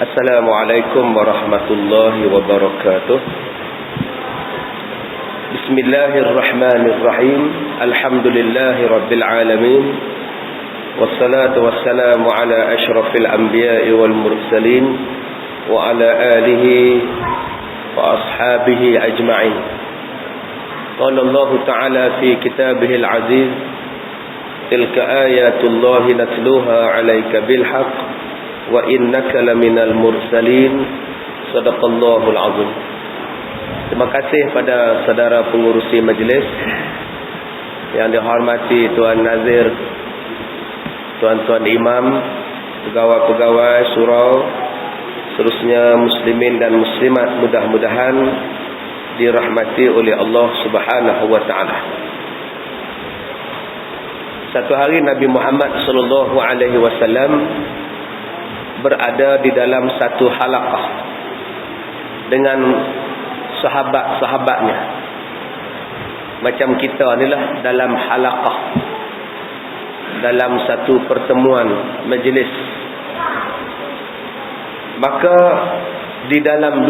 Assalamualaikum warahmatullahi wabarakatuh. Bismillahirrahmanirrahim. Alhamdulillahi rabbil alamin. Wassalatu wassalamu ala asyrafil anbiya'i wal mursalin wa ala alihi wa ashabihi ajma'in. Qala Allah ta'ala fi kitabihil aziz, tilka ayatullahi natluha 'alaika bil haqq wa innaka laminal mursalin. Sadaqallahul azim. Terima kasih pada saudara pengurusi majlis yang dihormati Tuan Nazir, tuan-tuan imam, pegawai-pegawai surau, seterusnya muslimin dan muslimat, mudah-mudahan dirahmati oleh Allah Subhanahu wa taala. Satu hari Nabi Muhammad sallallahu alaihi wasallam berada di dalam satu halaqah dengan sahabat-sahabatnya. Macam kita ni lah dalam halaqah, dalam satu pertemuan majlis. Maka di dalam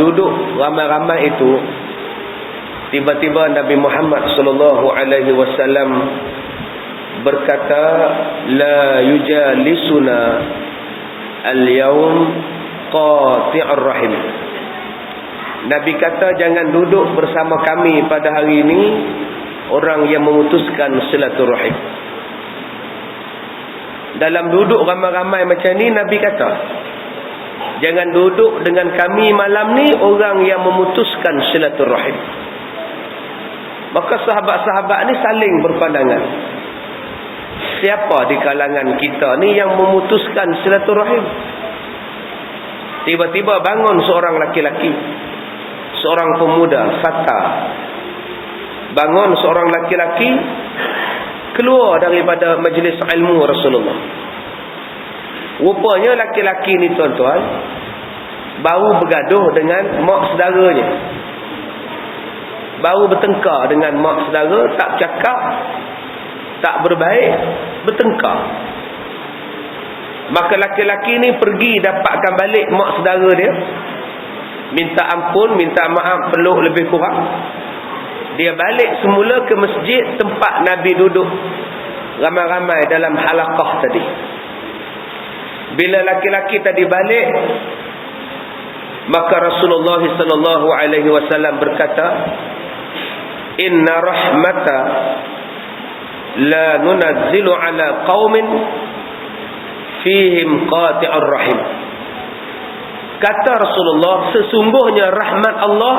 duduk ramai-ramai itu, tiba-tiba Nabi Muhammad sallallahu alaihi wasallam berkata, la yujalisuna al-yawm qati'ur rahim. Nabi kata, jangan duduk bersama kami pada hari ini orang yang memutuskan silaturahim. Dalam duduk ramai-ramai macam ni, Nabi kata, jangan duduk dengan kami malam ni orang yang memutuskan silaturahim. Maka sahabat-sahabat ni saling berpandangan, siapa di kalangan kita ni yang memutuskan silaturahim? Tiba-tiba bangun seorang laki-laki, seorang pemuda, fata. Bangun seorang laki-laki, keluar daripada majlis ilmu Rasulullah. Rupanya laki-laki ni, tuan-tuan, baru bergaduh dengan mak saudaranya, baru bertengkar dengan mak saudara, tak cakap, tak berbaik, bertengkar. Maka laki-laki ni pergi dapatkan balik mak saudara dia, minta ampun, minta maaf, peluk lebih kurang. Dia balik semula ke masjid tempat Nabi duduk ramai-ramai dalam halaqah tadi. Bila laki-laki tadi balik, maka Rasulullah sallallahu alaihi wasallam berkata, inna rahmata la nunazzilu ala qaumin fihim qati'ur rahim. Kata Rasulullah, sesungguhnya rahmat Allah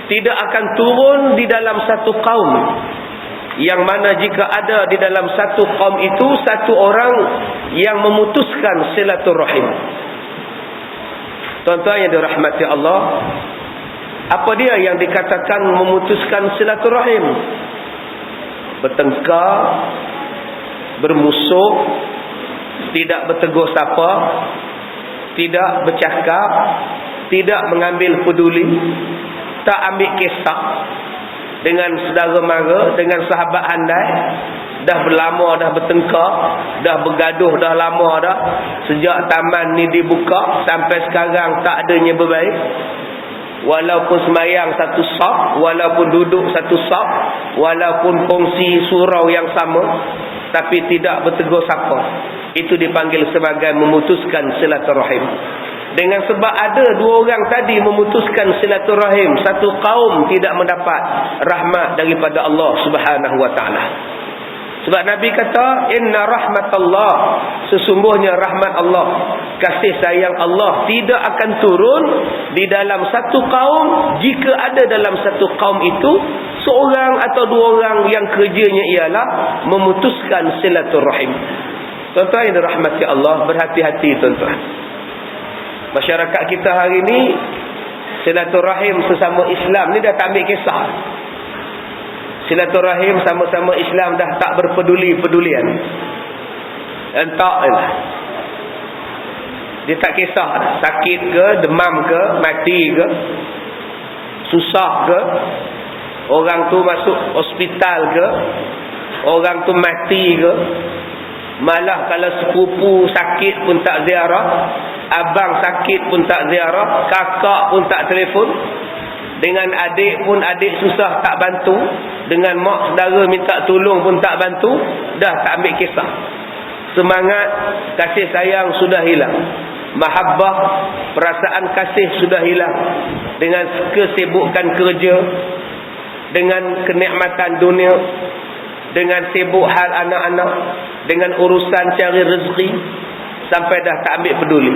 tidak akan turun di dalam satu kaum yang mana jika ada di dalam satu kaum itu satu orang yang memutuskan silaturahim. Tuan-tuan yang dirahmati Allah, apa dia yang dikatakan memutuskan silaturahim? Bertengkar, bermusuh, tidak bertegur sapa, tidak bercakap, tidak mengambil peduli, tak ambil kisah dengan saudara mara, dengan sahabat handai. Dah berlama dah bertengkar, dah bergaduh dah lama dah, sejak taman ni dibuka sampai sekarang tak adanya berbaik. Walaupun semayang satu saf, walaupun duduk satu saf, walaupun kongsi surau yang sama, tapi tidak bertegur sapa, itu dipanggil sebagai memutuskan silaturahim. Dengan sebab ada dua orang tadi memutuskan silaturahim, satu kaum tidak mendapat rahmat daripada Allah Subhanahu wa taala. Sebab Nabi kata, inna rahmatullah, sesungguhnya rahmat Allah, kasih sayang Allah tidak akan turun di dalam satu kaum jika ada dalam satu kaum itu seorang atau dua orang yang kerjanya ialah memutuskan silaturahim. Tuan-tuan yang dirahmati Allah, berhati-hati tuan-tuan. Masyarakat kita hari ini, silaturahim sesama Islam ni dah tak ambil kisah. Silaturahim sama-sama Islam dah tak berpeduli-pedulian. Entahlah, dia tak kisah sakit ke, demam ke, mati ke, susah ke, orang tu masuk hospital ke, orang tu mati ke, Malah kalau sepupu sakit pun tak ziarah, abang sakit pun tak ziarah, kakak pun tak telefon, dengan adik pun adik susah tak bantu, dengan mak saudara minta tolong pun tak bantu, dah tak ambil kisah. Semangat kasih sayang sudah hilang, mahabbah, perasaan kasih sudah hilang, dengan kesibukan kerja, dengan kenikmatan dunia, dengan sibuk hal anak-anak, dengan urusan cari rezeki, sampai dah tak ambil peduli.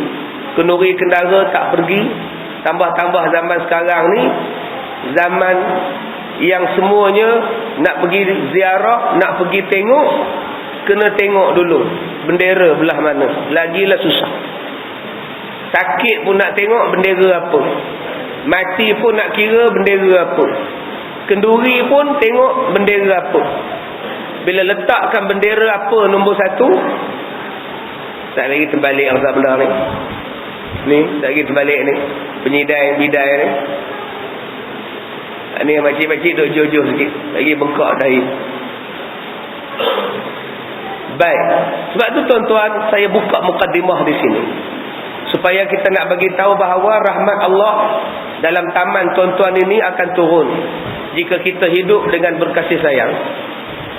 Kenduri kendara tak pergi. Tambah-tambah zaman sekarang ni, zaman yang semuanya nak pergi ziarah, nak pergi tengok, kena tengok dulu bendera belah mana. Lagilah susah. Sakit pun nak tengok bendera apa, mati pun nak kira bendera apa, kenduri pun tengok bendera apa. Bila letakkan bendera apa nombor satu, tak lagi terbalik angsa benda ni. Ni tak lagi terbalik ni, penyidai-bidai ni. Ni makcik-makcik duk jojoh sikit, lagi bengkak dahi. Baik, sebab tu tuan-tuan, saya buka mukadimah di sini supaya kita nak bagi tahu bahawa rahmat Allah dalam taman tuan-tuan ini akan turun jika kita hidup dengan berkasih sayang.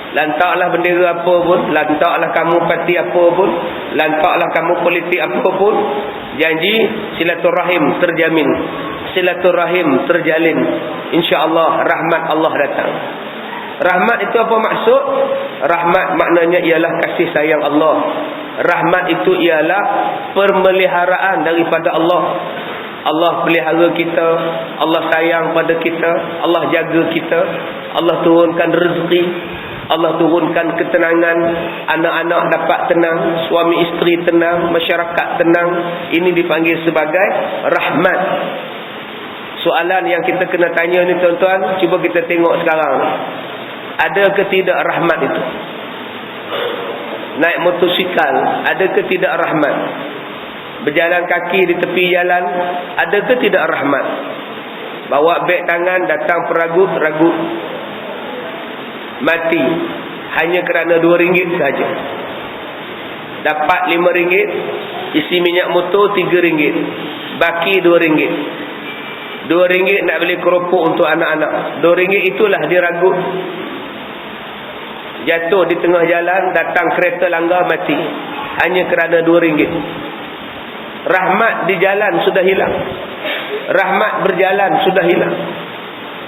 Lantaklah bendera apa pun, lantaklah kamu parti apa pun, lantaklah kamu politik apa pun, janji silaturahim terjamin, silaturahim terjalin, insya-Allah rahmat Allah datang. Rahmat itu apa maksud? Rahmat maknanya ialah kasih sayang Allah. Rahmat itu ialah permeliharaan daripada Allah. Allah pelihara kita, Allah sayang pada kita, Allah jaga kita, Allah turunkan rezeki, Allah turunkan ketenangan, anak-anak dapat tenang, suami isteri tenang, masyarakat tenang. Ini dipanggil sebagai rahmat. Soalan yang kita kena tanya ni tuan-tuan, cuba kita tengok sekarang. Ada ke tidak rahmat itu? Naik motosikal, ada ke tidak rahmat? Berjalan kaki di tepi jalan, ada ke tidak rahmat? Bawa beg tangan, datang peragut-ragut, mati hanya kerana RM2 saja. Dapat RM5, isi minyak motor RM3, baki RM2. RM2 nak beli keropok untuk anak-anak. RM2 itulah dia ragut. Jatuh di tengah jalan, datang kereta langgar, mati hanya kerana RM2. Rahmat di jalan sudah hilang, rahmat berjalan sudah hilang,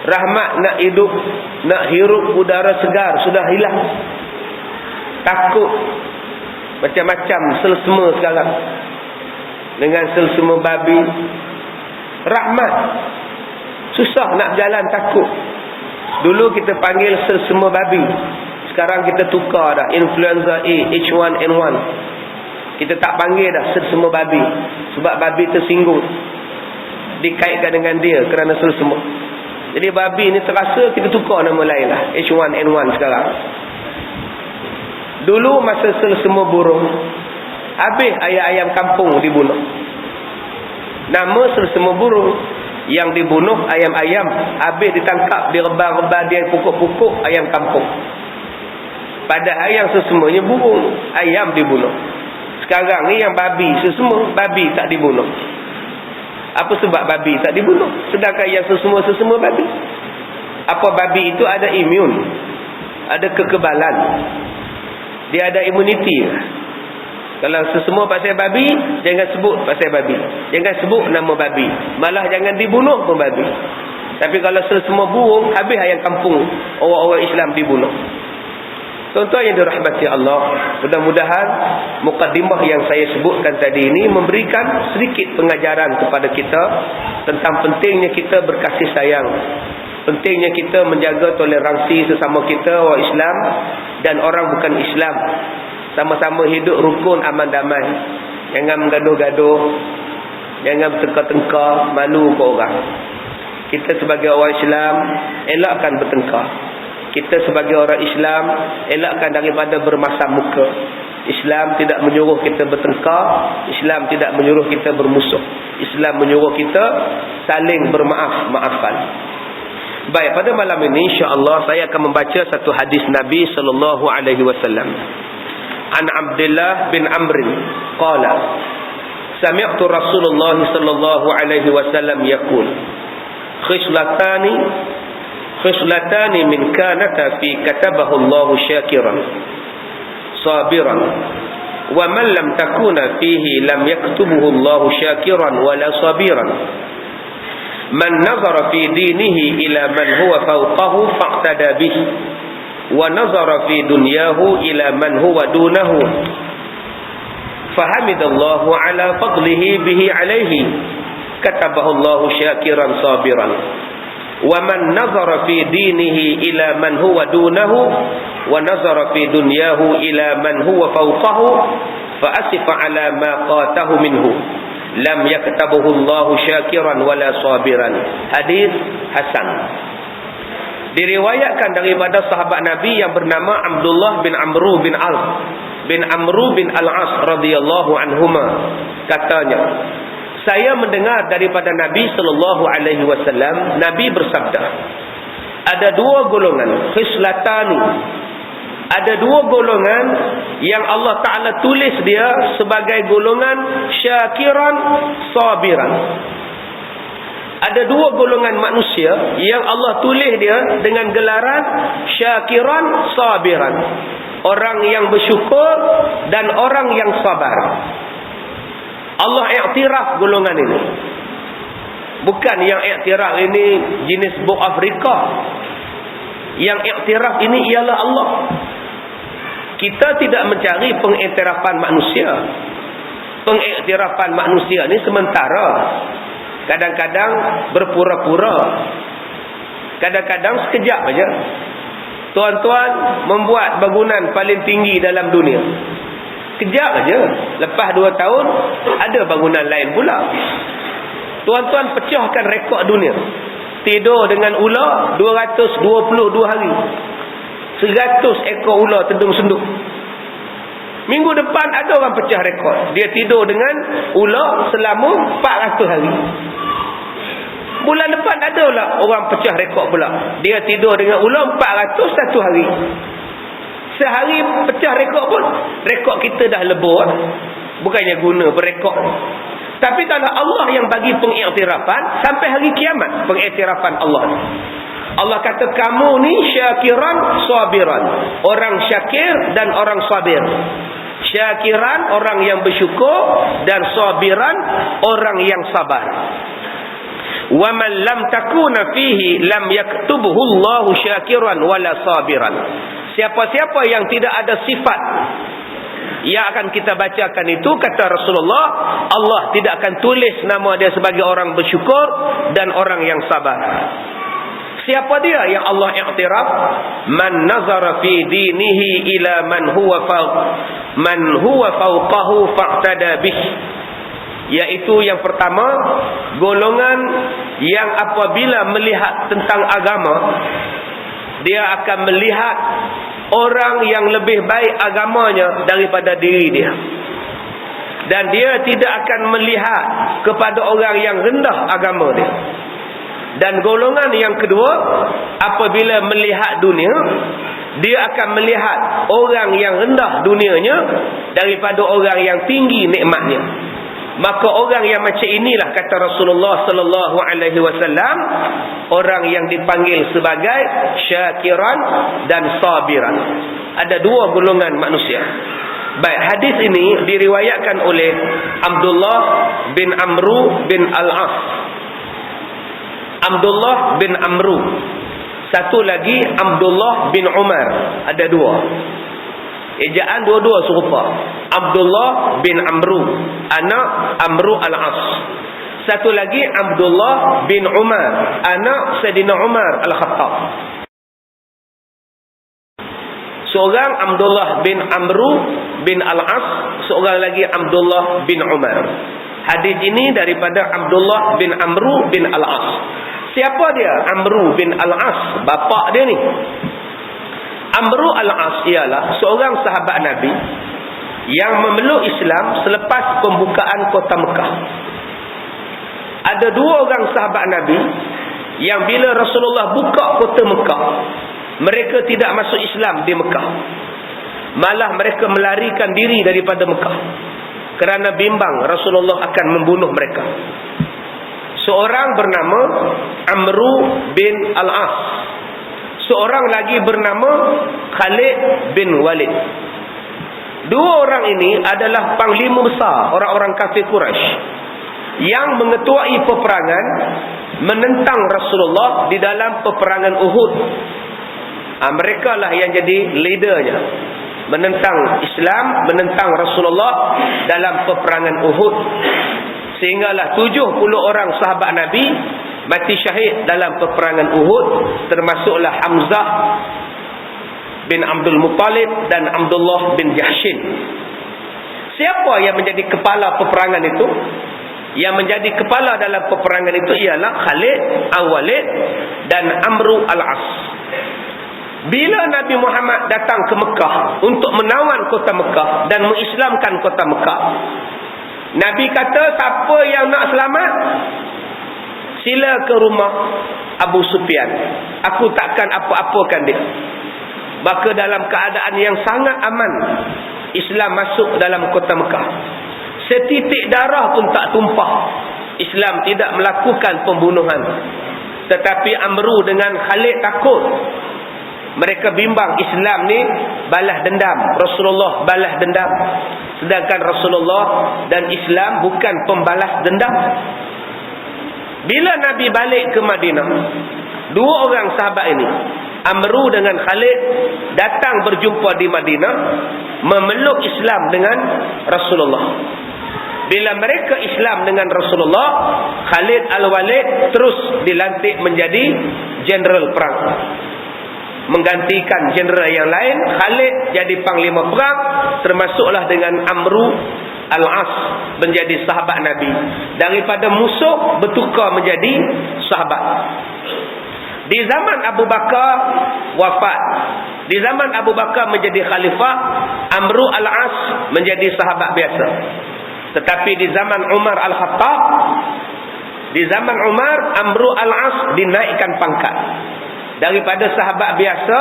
rahmat nak hidup, nak hirup udara segar sudah hilang. Takut macam-macam selsema sekarang, dengan selsema babi. Rahmat susah nak jalan, takut. Dulu kita panggil selsema babi, sekarang kita tukar dah, influenza A, H1N1. Kita tak panggil dah selsema babi, sebab babi tersinggung, dikaitkan dengan dia kerana selsema. Jadi babi ni terasa, kita tukar nama lain lah, H1N1 sekarang. Dulu masa selsema burung, habis ayam-ayam kampung dibunuh. Nama selsema burung, yang dibunuh ayam-ayam, habis ditangkap, direbah-rebah, dia pukuk-pukuk ayam kampung. Padahal yang sesemanya burung, ayam dibunuh. Sekarang ni yang babi sesema, babi tak dibunuh. Apa sebab babi tak dibunuh, sedangkan yang sesema babi? Apa babi itu ada imun, ada kekebalan, dia ada imuniti. Kalau sesema pasal babi, jangan sebut pasal babi, jangan sebut nama babi, malah jangan dibunuh pun babi. Tapi kalau sesema burung, habis ayam kampung orang-orang Islam dibunuh. Tuan-tuan yang dirahmati Allah, mudah-mudahan mukadimah yang saya sebutkan tadi ini memberikan sedikit pengajaran kepada kita tentang pentingnya kita berkasih sayang, pentingnya kita menjaga toleransi sesama kita orang Islam dan orang bukan Islam. Sama-sama hidup rukun, aman, damai. Jangan menggaduh-gaduh, jangan bertengkar-tengkar, malu ke orang. Kita sebagai orang Islam elakkan bertengkar. Kita sebagai orang Islam elakkan daripada bermasam muka. Islam tidak menyuruh kita bertengkar, Islam tidak menyuruh kita bermusuh. Islam menyuruh kita saling bermaaf-maafan. Baik, pada malam ini insya-Allah saya akan membaca satu hadis Nabi sallallahu alaihi wasallam. an Abdullah bin Amr qala sami'tu Rasulullah sallallahu alaihi wasallam yaqul khishlatani min kanata fi katabahu Allah syakiran sabiran wa man lam takuna fihi lam yaktubuhu Allah syakiran wala sabiran man nazara fi dinihi ila man huwa fawqahu faqtada bihi wa nazara fi dunyahu ila man huwa dunahu fahamidallahu ala fadlihi bihi alayhi katabahu Allah syakiran sabiran wa man nazara fi dinihi ila man huwa dunahu wa nazara fi dunyahu ila man huwa fawqahu fa asifa ala ma qatahu minhu lam yaktabuhu Allah syakiran wala sabiran. Hadis hasan. Diriwayatkan daripada sahabat Nabi yang bernama Abdullah bin Amru bin Al-As radhiyallahu anhuma, katanya, saya mendengar daripada Nabi sallallahu alaihi wasallam, Nabi bersabda, ada dua golongan, khislatani, ada dua golongan yang Allah Ta'ala tulis dia sebagai golongan syakiran sabiran. Ada dua golongan manusia yang Allah tulis dia dengan gelaran syakiran sabiran. Orang yang bersyukur dan orang yang sabar. Allah iktiraf golongan ini. Bukan yang iktiraf ini jenis buk Afrika. Yang iktiraf ini ialah Allah. Kita tidak mencari pengiktirafan manusia. Pengiktirafan manusia ini sementara. Kadang-kadang berpura-pura. Kadang-kadang sekejap saja. Tuan-tuan membuat bangunan paling tinggi dalam dunia. Kejap saja. Lepas 2 tahun, ada bangunan lain pula. Tuan-tuan pecahkan rekod dunia. Tidur dengan ular 222 hari. 100 ekor ular tedung senduk. Minggu depan ada orang pecah rekod. Dia tidur dengan ular selama 400 hari. Bulan depan ada pula orang pecah rekod pula. Dia tidur dengan ular 401 hari. Sehari pecah rekod pun, rekod kita dah lebur. Bukannya guna berekod. Tapi kalau Allah yang bagi pengiktirafan, sampai hari kiamat pengiktirafan Allah. Allah kata kamu ni syakiran sabiran. Orang syakir dan orang sabir. Syakiran orang yang bersyukur dan sabiran orang yang sabar. Wa man lam takuna fihi lam yaktubuhu Allahu syakiran wala sabiran. Siapa-siapa yang tidak ada sifat yang akan kita bacakan itu, kata Rasulullah, Allah tidak akan tulis nama dia sebagai orang bersyukur dan orang yang sabar. Siapa dia yang Allah iktiraf? Man nazara fi dinihi ila man huwa fawqahu faqtada bih. Yaitu yang pertama, golongan yang apabila melihat tentang agama, dia akan melihat orang yang lebih baik agamanya daripada diri dia. Dan dia tidak akan melihat kepada orang yang rendah agama dia. Dan golongan yang kedua, apabila melihat dunia, dia akan melihat orang yang rendah dunianya daripada orang yang tinggi nikmatnya. Maka orang yang macam inilah, kata Rasulullah sallallahu alaihi wasallam, orang yang dipanggil sebagai syakiran dan sabiran. Ada dua golongan manusia. Baik, hadis ini diriwayatkan oleh Abdullah bin Amru bin Al-As. Abdullah bin Amru. Satu lagi Abdullah bin Umar. Ada dua. Ejaan dua-dua serupa. Abdullah bin Amru, anak Amru Al-As. Satu lagi Abdullah bin Umar, anak Sayyidina Umar Al-Khattab. Seorang Abdullah bin Amru bin Al-As, seorang lagi Abdullah bin Umar. Hadis ini daripada Abdullah bin Amru bin Al-As. Siapa dia Amru bin Al-As? Bapa dia ni. Amru Al-As ialah seorang sahabat Nabi yang memeluk Islam selepas pembukaan kota Mekah. Ada dua orang sahabat Nabi yang bila Rasulullah buka kota Mekah, mereka tidak masuk Islam di Mekah. Malah mereka melarikan diri daripada Mekah kerana bimbang Rasulullah akan membunuh mereka. Seorang bernama Amru bin Al-As, seorang lagi bernama Khalid bin Walid. Dua orang ini adalah panglima besar orang-orang kafir Quraisy yang mengetuai peperangan menentang Rasulullah di dalam peperangan Uhud. Mereka lah yang jadi leadernya, menentang Islam, menentang Rasulullah dalam peperangan Uhud. Sehinggalah 70 orang sahabat Nabi mati syahid dalam peperangan Uhud, termasuklah Hamzah bin Abdul Muttalib dan Abdullah bin Jahshin. Siapa yang menjadi kepala peperangan itu? Yang menjadi kepala dalam peperangan itu ialah Khalid Al-Walid dan Amru Al-As. Bila Nabi Muhammad datang ke Mekah untuk menawan kota Mekah dan mengislamkan kota Mekah, Nabi kata, siapa yang nak selamat, sila ke rumah Abu Sufyan. Aku takkan apa-apakan dia. Maka dalam keadaan yang sangat aman, Islam masuk dalam kota Mekah. Setitik darah pun tak tumpah. Islam tidak melakukan pembunuhan. Tetapi Amru dengan Khalid takut. Mereka bimbang Islam ni balas dendam, Rasulullah balas dendam. Sedangkan Rasulullah dan Islam bukan pembalas dendam. Bila Nabi balik ke Madinah, dua orang sahabat ini, Amru dengan Khalid, datang berjumpa di Madinah, memeluk Islam dengan Rasulullah. Bila mereka Islam dengan Rasulullah, Khalid Al-Walid terus dilantik menjadi jeneral perang, menggantikan jeneral yang lain. Khalid jadi panglima perang, termasuklah dengan Amru Al-As menjadi sahabat Nabi. Daripada musuh bertukar menjadi sahabat. Di zaman Abu Bakar wafat, di zaman Abu Bakar menjadi khalifah, Amru Al-As menjadi sahabat biasa. Tetapi di zaman Umar Al-Khattab, di zaman Umar, Amru Al-As dinaikkan pangkat. Daripada sahabat biasa,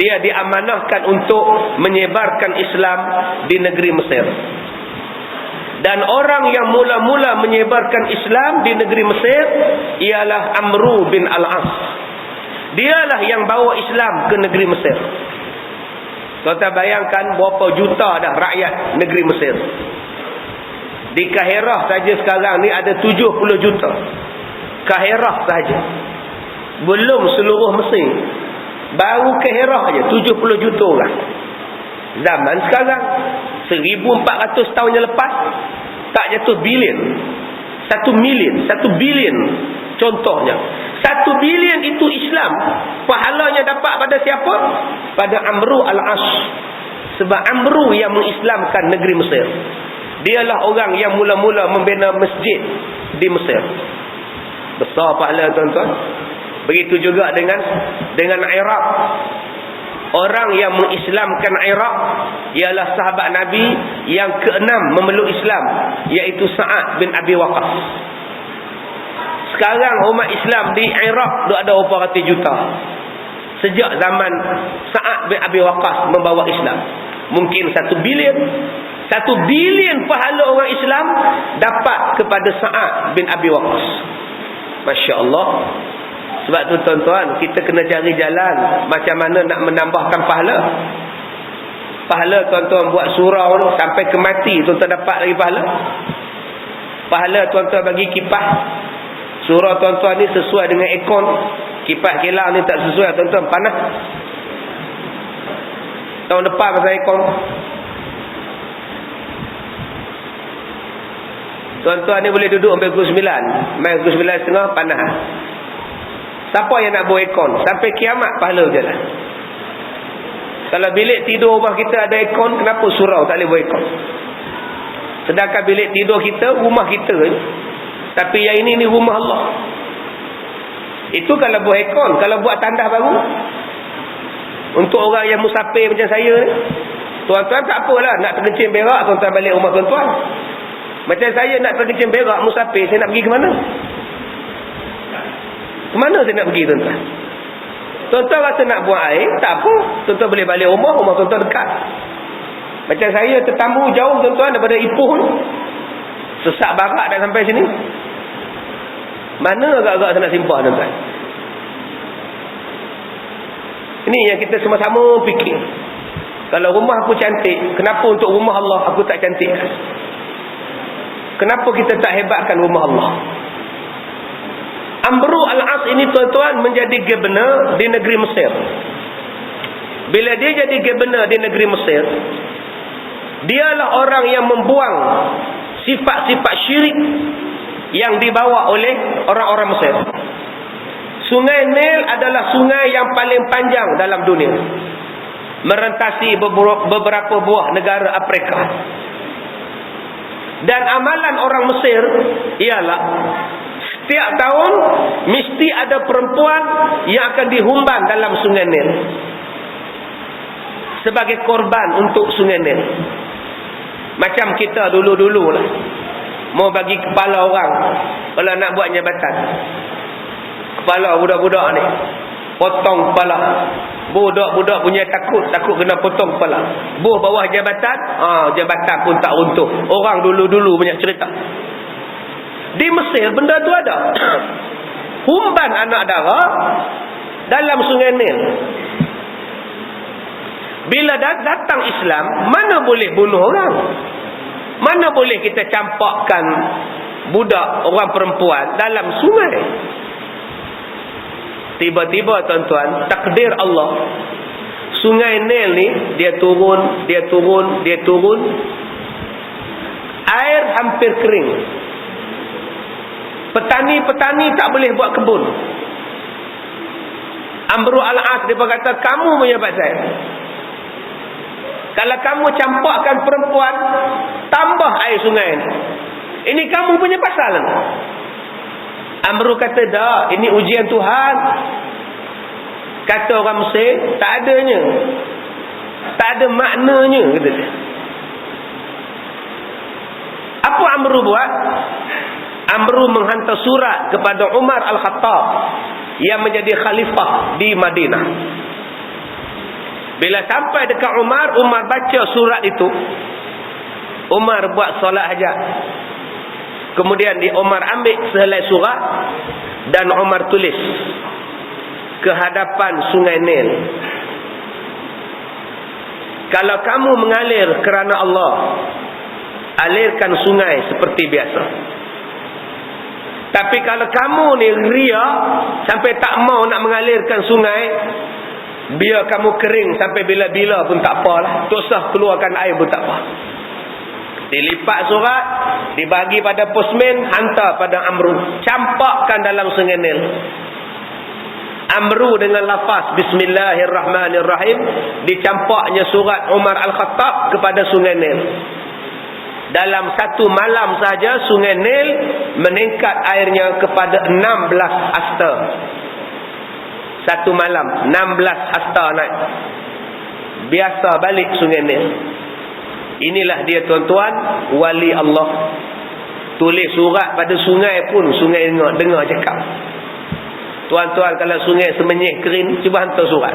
dia diamanahkan untuk menyebarkan Islam di negeri Mesir. Dan orang yang mula-mula menyebarkan Islam di negeri Mesir ialah Amru bin Al-As. Dialah yang bawa Islam ke negeri Mesir. Kita bayangkan berapa juta dah rakyat negeri Mesir. Di Kahirah saja sekarang ni ada 70 juta. Kahirah saja. Belum seluruh Mesir. Baru Kahirah aja 70 juta orang. Zaman sekarang 1400 tahun yang lepas tak jatuh bilion. 1 million, 1 billion contohnya. 1 billion itu Islam. Pahalanya dapat pada siapa? Pada Amru Al-As. Sebab Amru yang mengislamkan negeri Mesir. Dialah orang yang mula-mula membina masjid di Mesir. Besar pahala tuan-tuan. Begitu juga dengan Iraq. Orang yang mengislamkan Iraq ialah sahabat Nabi yang ke-6 memeluk Islam, iaitu Sa'ad bin Abi Waqqas. Sekarang umat Islam di Iraq ada berapa ratus juta. Sejak zaman Sa'ad bin Abi Waqqas membawa Islam, mungkin 1 bilion. 1 bilion pahala orang Islam dapat kepada Sa'ad bin Abi Waqqas. Masya Allah. Sebab tu tuan-tuan, kita kena cari jalan macam mana nak menambahkan pahala. Pahala tuan-tuan buat surau tu sampai ke mati tuan-tuan dapat lagi pahala. Pahala tuan-tuan bagi kipas. Surau tuan-tuan ni sesuai dengan aircon. Kipas kilang ni tak sesuai tuan-tuan, panas. Tahun depan pasal aircon. Tuan-tuan ni boleh duduk sampai pukul 9. Main pukul 9.30 panas. Siapa yang nak buat aircon? Sampai kiamat pahala je lah. Kalau bilik tidur rumah kita ada aircon, kenapa surau tak boleh buat aircon? Sedangkan bilik tidur kita, rumah kita je. Tapi yang ini rumah Allah. Itu kalau buat aircon. Kalau buat tandas baru, untuk orang yang musafir macam saya ni, tuan-tuan tak apalah, nak terkencing berak, tuan-tuan balik rumah tuan-tuan. Macam saya nak terkencing berak musafir, saya nak pergi ke mana? Ke mana saya nak pergi tuan-tuan? Tuan-tuan rasa nak buang air, tak apa. Tuan-tuan boleh balik rumah tuan-tuan dekat. Macam saya tetamu jauh tuan-tuan daripada Ipoh ni. Sesak barak dah sampai sini. Mana agak-agak saya nak simpah tuan-tuan? Ini yang kita sama-sama fikir. Kalau rumah aku cantik, kenapa untuk rumah Allah aku tak cantik? Kenapa kita tak hebatkan rumah Allah? Amru al-As ini tuan-tuan menjadi governor di negeri Mesir. Bila dia jadi governor di negeri Mesir, dialah orang yang membuang sifat-sifat syirik yang dibawa oleh orang-orang Mesir. Sungai Nil adalah sungai yang paling panjang dalam dunia, merentasi beberapa buah negara Afrika. Dan amalan orang Mesir ialah setiap tahun mesti ada perempuan yang akan dihumban dalam Sungai Nil sebagai korban untuk Sungai Nil. Macam kita dulu-dulu lah, mau bagi kepala orang kalau nak buat jabatan, kepala budak-budak ni potong kepala. Budak-budak punya takut kena potong kepala. Bawah jabatan, jabatan pun tak runtuh. Orang dulu-dulu banyak cerita. Di Mesir benda tu ada. Humban anak dara dalam Sungai Nil. Bila datang Islam, mana boleh bunuh orang? Mana boleh kita campakkan budak orang perempuan dalam sungai? Tiba-tiba tuan-tuan, takdir Allah, Sungai Nil ni dia turun. Air hampir kering. Petani-petani tak boleh buat kebun. Amru al-As dia berkata, kamu punya pasal. Kalau kamu campakkan perempuan, tambah air sungai ni. Ini kamu punya pasal. Amru kata, dah, ini ujian Tuhan. Kata orang Mesir, tak adanya. Tak ada maknanya, kata dia. Apa Amru buat? Amru menghantar surat kepada Umar Al-Khattab yang menjadi khalifah di Madinah. Bila sampai dekat Umar, Umar baca surat itu. Umar buat solat hajat. Kemudian Umar ambil sehelai surat dan Umar tulis ke hadapan Sungai Nil. Kalau kamu mengalir kerana Allah, alirkan sungai seperti biasa. Tapi kalau kamu ni ria sampai tak mau nak mengalirkan sungai, biar kamu kering sampai bila-bila pun tak apalah. Tak usah keluarkan air pun tak apa. Dilipat surat, dibagi pada postman, hantar pada Amru. Campakkan dalam Sungai Nil. Amru dengan lafaz Bismillahirrahmanirrahim, dicampaknya surat Umar Al-Khattab kepada Sungai Nil. Dalam satu malam sahaja Sungai Nil meningkat airnya kepada 16 hasta. Satu malam 16 hasta naik. Biasa balik Sungai Nil. Inilah dia tuan-tuan, wali Allah. Tulis surat pada sungai pun sungai dengar cakap. Tuan-tuan, kalau sungai semenyih kering, cuba hantar surat.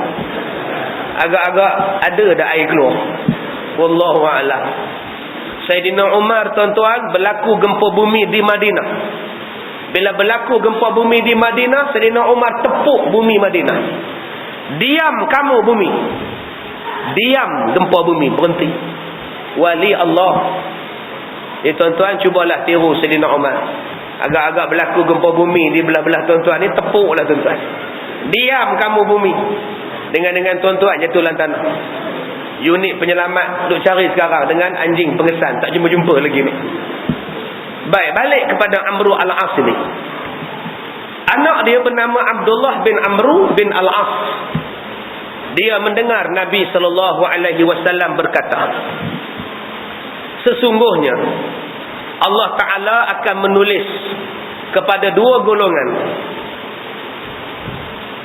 Agak-agak ada dah air keluar. Wallahu a'lam. Sayyidina Umar tuan-tuan, berlaku gempa bumi di Madinah. Bila berlaku gempa bumi di Madinah, Sayyidina Umar tepuk bumi Madinah. Diam kamu bumi. Diam gempa bumi, berhenti. Wali Allah. Tuan-tuan, cubalah tiru Sayyidina Umar. Agak-agak berlaku gempa bumi di belah-belah tuan-tuan ni, tepuklah tuan-tuan. Diam kamu bumi. Dengan tuan-tuan jatuhlah tanah. Unit penyelamat duk cari sekarang dengan anjing pengesan, tak jumpa-jumpa lagi ni. Baik, balik kepada Amru al-As ni. Anak dia bernama Abdullah bin Amru bin al-As. Dia mendengar Nabi SAW berkata, sesungguhnya Allah Ta'ala akan menulis kepada dua golongan,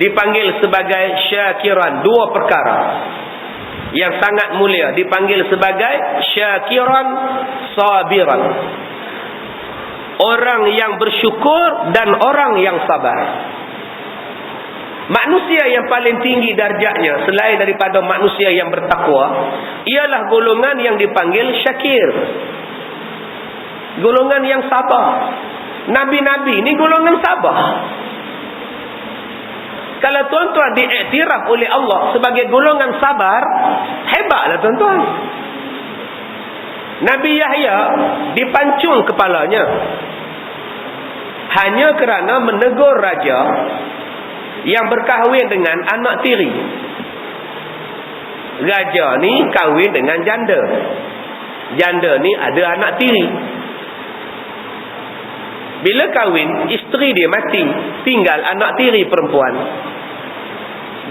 dipanggil sebagai syakiran, dua perkara yang sangat mulia, dipanggil sebagai syakiran sabiran, orang yang bersyukur dan orang yang sabar. Manusia yang paling tinggi darjatnya selain daripada manusia yang bertakwa ialah golongan yang dipanggil syakir, golongan yang sabar. Nabi-nabi ni golongan sabar. Kalau tuan-tuan diiktiraf oleh Allah sebagai golongan sabar, hebatlah tuan-tuan. Nabi Yahya dipancung kepalanya hanya kerana menegur raja yang berkahwin dengan anak tiri. Raja ni kahwin dengan janda. Janda ni ada anak tiri. Bila kahwin, isteri dia mati, tinggal anak tiri perempuan.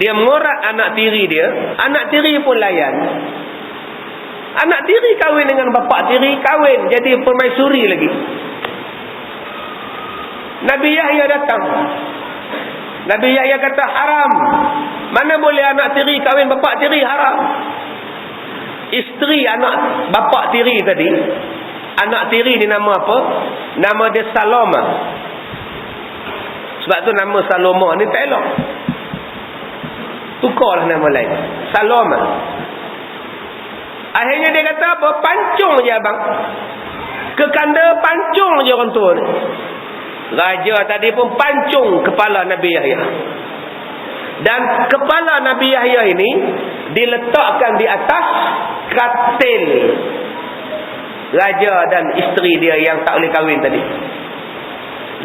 Dia mengorat anak tiri dia, anak tiri pun layan. Anak tiri kahwin dengan bapa tiri, kahwin jadi permaisuri lagi. Nabi Yahya datang. Nabi Yahya kata haram. Mana boleh anak tiri kahwin bapa tiri, haram. Isteri anak bapa tiri tadi, anak tiri ni nama apa? Nama dia Saloma. Sebab tu nama Saloma ni tak elok. Tukarlah nama lain, Saloma. Akhirnya dia kata apa? Pancung je abang. Kekanda pancung je orang tua ni. Raja tadi pun pancung kepala Nabi Yahya. Dan kepala Nabi Yahya ini diletakkan di atas katil raja dan isteri dia yang tak boleh kahwin tadi.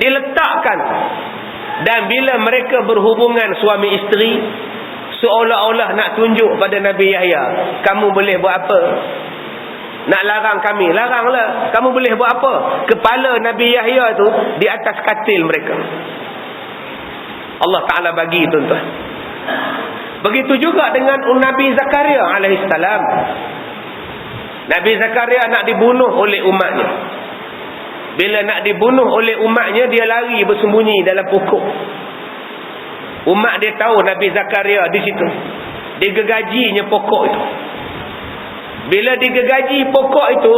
Diletakkan. Dan bila mereka berhubungan suami isteri, seolah-olah nak tunjuk pada Nabi Yahya, kamu boleh buat apa? Nak larang kami, laranglah. Kamu boleh buat apa? Kepala Nabi Yahya tu di atas katil mereka. Allah Ta'ala bagi tuan-tuan. Begitu juga dengan Nabi Zakaria alaihissalam. Nabi Zakaria nak dibunuh oleh umatnya. Bila nak dibunuh oleh umatnya, dia lari bersembunyi dalam pokok. Umat dia tahu Nabi Zakaria di situ. Digegajinya pokok itu. Bila digegaji pokok itu,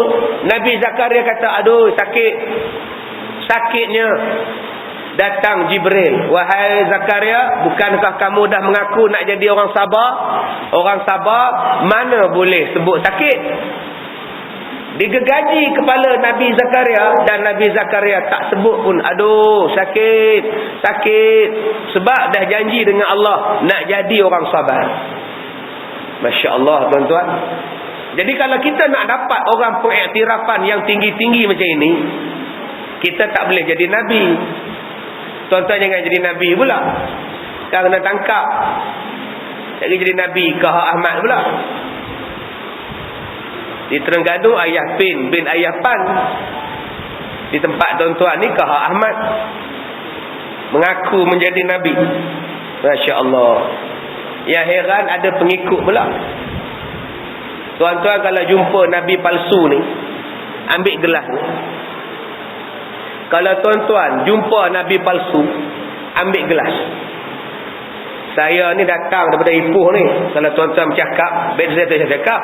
Nabi Zakaria kata, aduh sakit. Sakitnya. Datang Jibril. Wahai Zakaria, bukankah kamu dah mengaku nak jadi orang sabar? Orang sabar mana boleh sebut sakit? Digegaji kepala Nabi Zakaria, dan Nabi Zakaria tak sebut pun, aduh sakit, sakit. Sebab dah janji dengan Allah nak jadi orang sabar. Masya Allah tuan-tuan. Jadi kalau kita nak dapat orang pengiktirafan yang tinggi-tinggi macam ini, kita tak boleh jadi Nabi. Tuan-tuan jangan jadi Nabi pula. Sekarang kena tangkap. Jadi Nabi Kahak Ahmad pula. Di Terengganu Ayah Pin bin Ayah Pan. Di tempat tuan-tuan ni Kahak Ahmad mengaku menjadi Nabi. Masya Allah. Yang heran ada pengikut pula. Tuan-tuan kalau jumpa Nabi palsu ni, ambil gelas ni. Kalau tuan-tuan jumpa Nabi palsu, ambil gelas. Saya ni datang daripada Ipoh ni. Kalau tuan-tuan bercakap, baik saya tak cakap.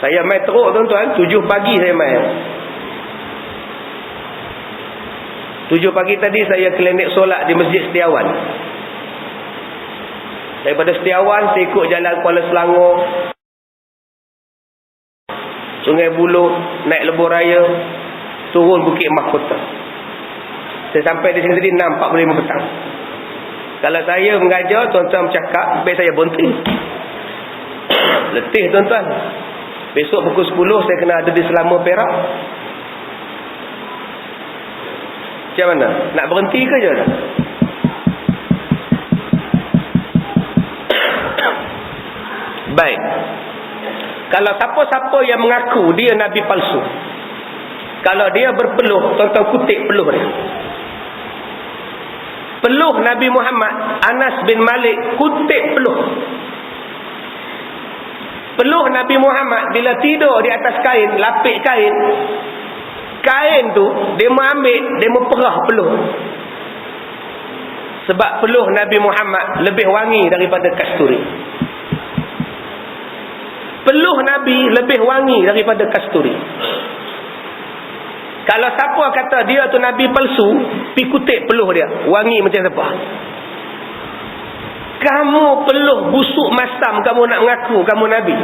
Saya main teruk tuan-tuan, 7 pagi saya main. 7 pagi tadi saya klinik solat di Masjid Setiawan. Daripada Setiawan saya ikut jalan Kuala Selangor, Sungai Buloh, naik Lebuh Raya, turun Bukit Mahkota. Saya sampai di sini tadi 6.45 petang. Kalau saya mengajar, tuan-tuan bercakap, baik saya berhenti. Letih tuan-tuan. Besok pukul 10 saya kena ada di Selama Perak. Macam mana? Nak berhenti ke je? Baik. Kalau siapa-siapa yang mengaku dia Nabi palsu, kalau dia berpeluh, tuan-tuan kutip peluh dia. Peluh Nabi Muhammad, Anas bin Malik kutip peluh. Peluh Nabi Muhammad bila tidur di atas kain, lapik kain, kain tu dia mengambil, dia memperah peluh. Sebab peluh Nabi Muhammad lebih wangi daripada kasturi. Peluh Nabi lebih wangi daripada kasturi. Kalau siapa kata dia tu Nabi palsu, pi kutip peluh dia, wangi macam siapa? Kamu peluh busuk masam, kamu nak mengaku kamu Nabi.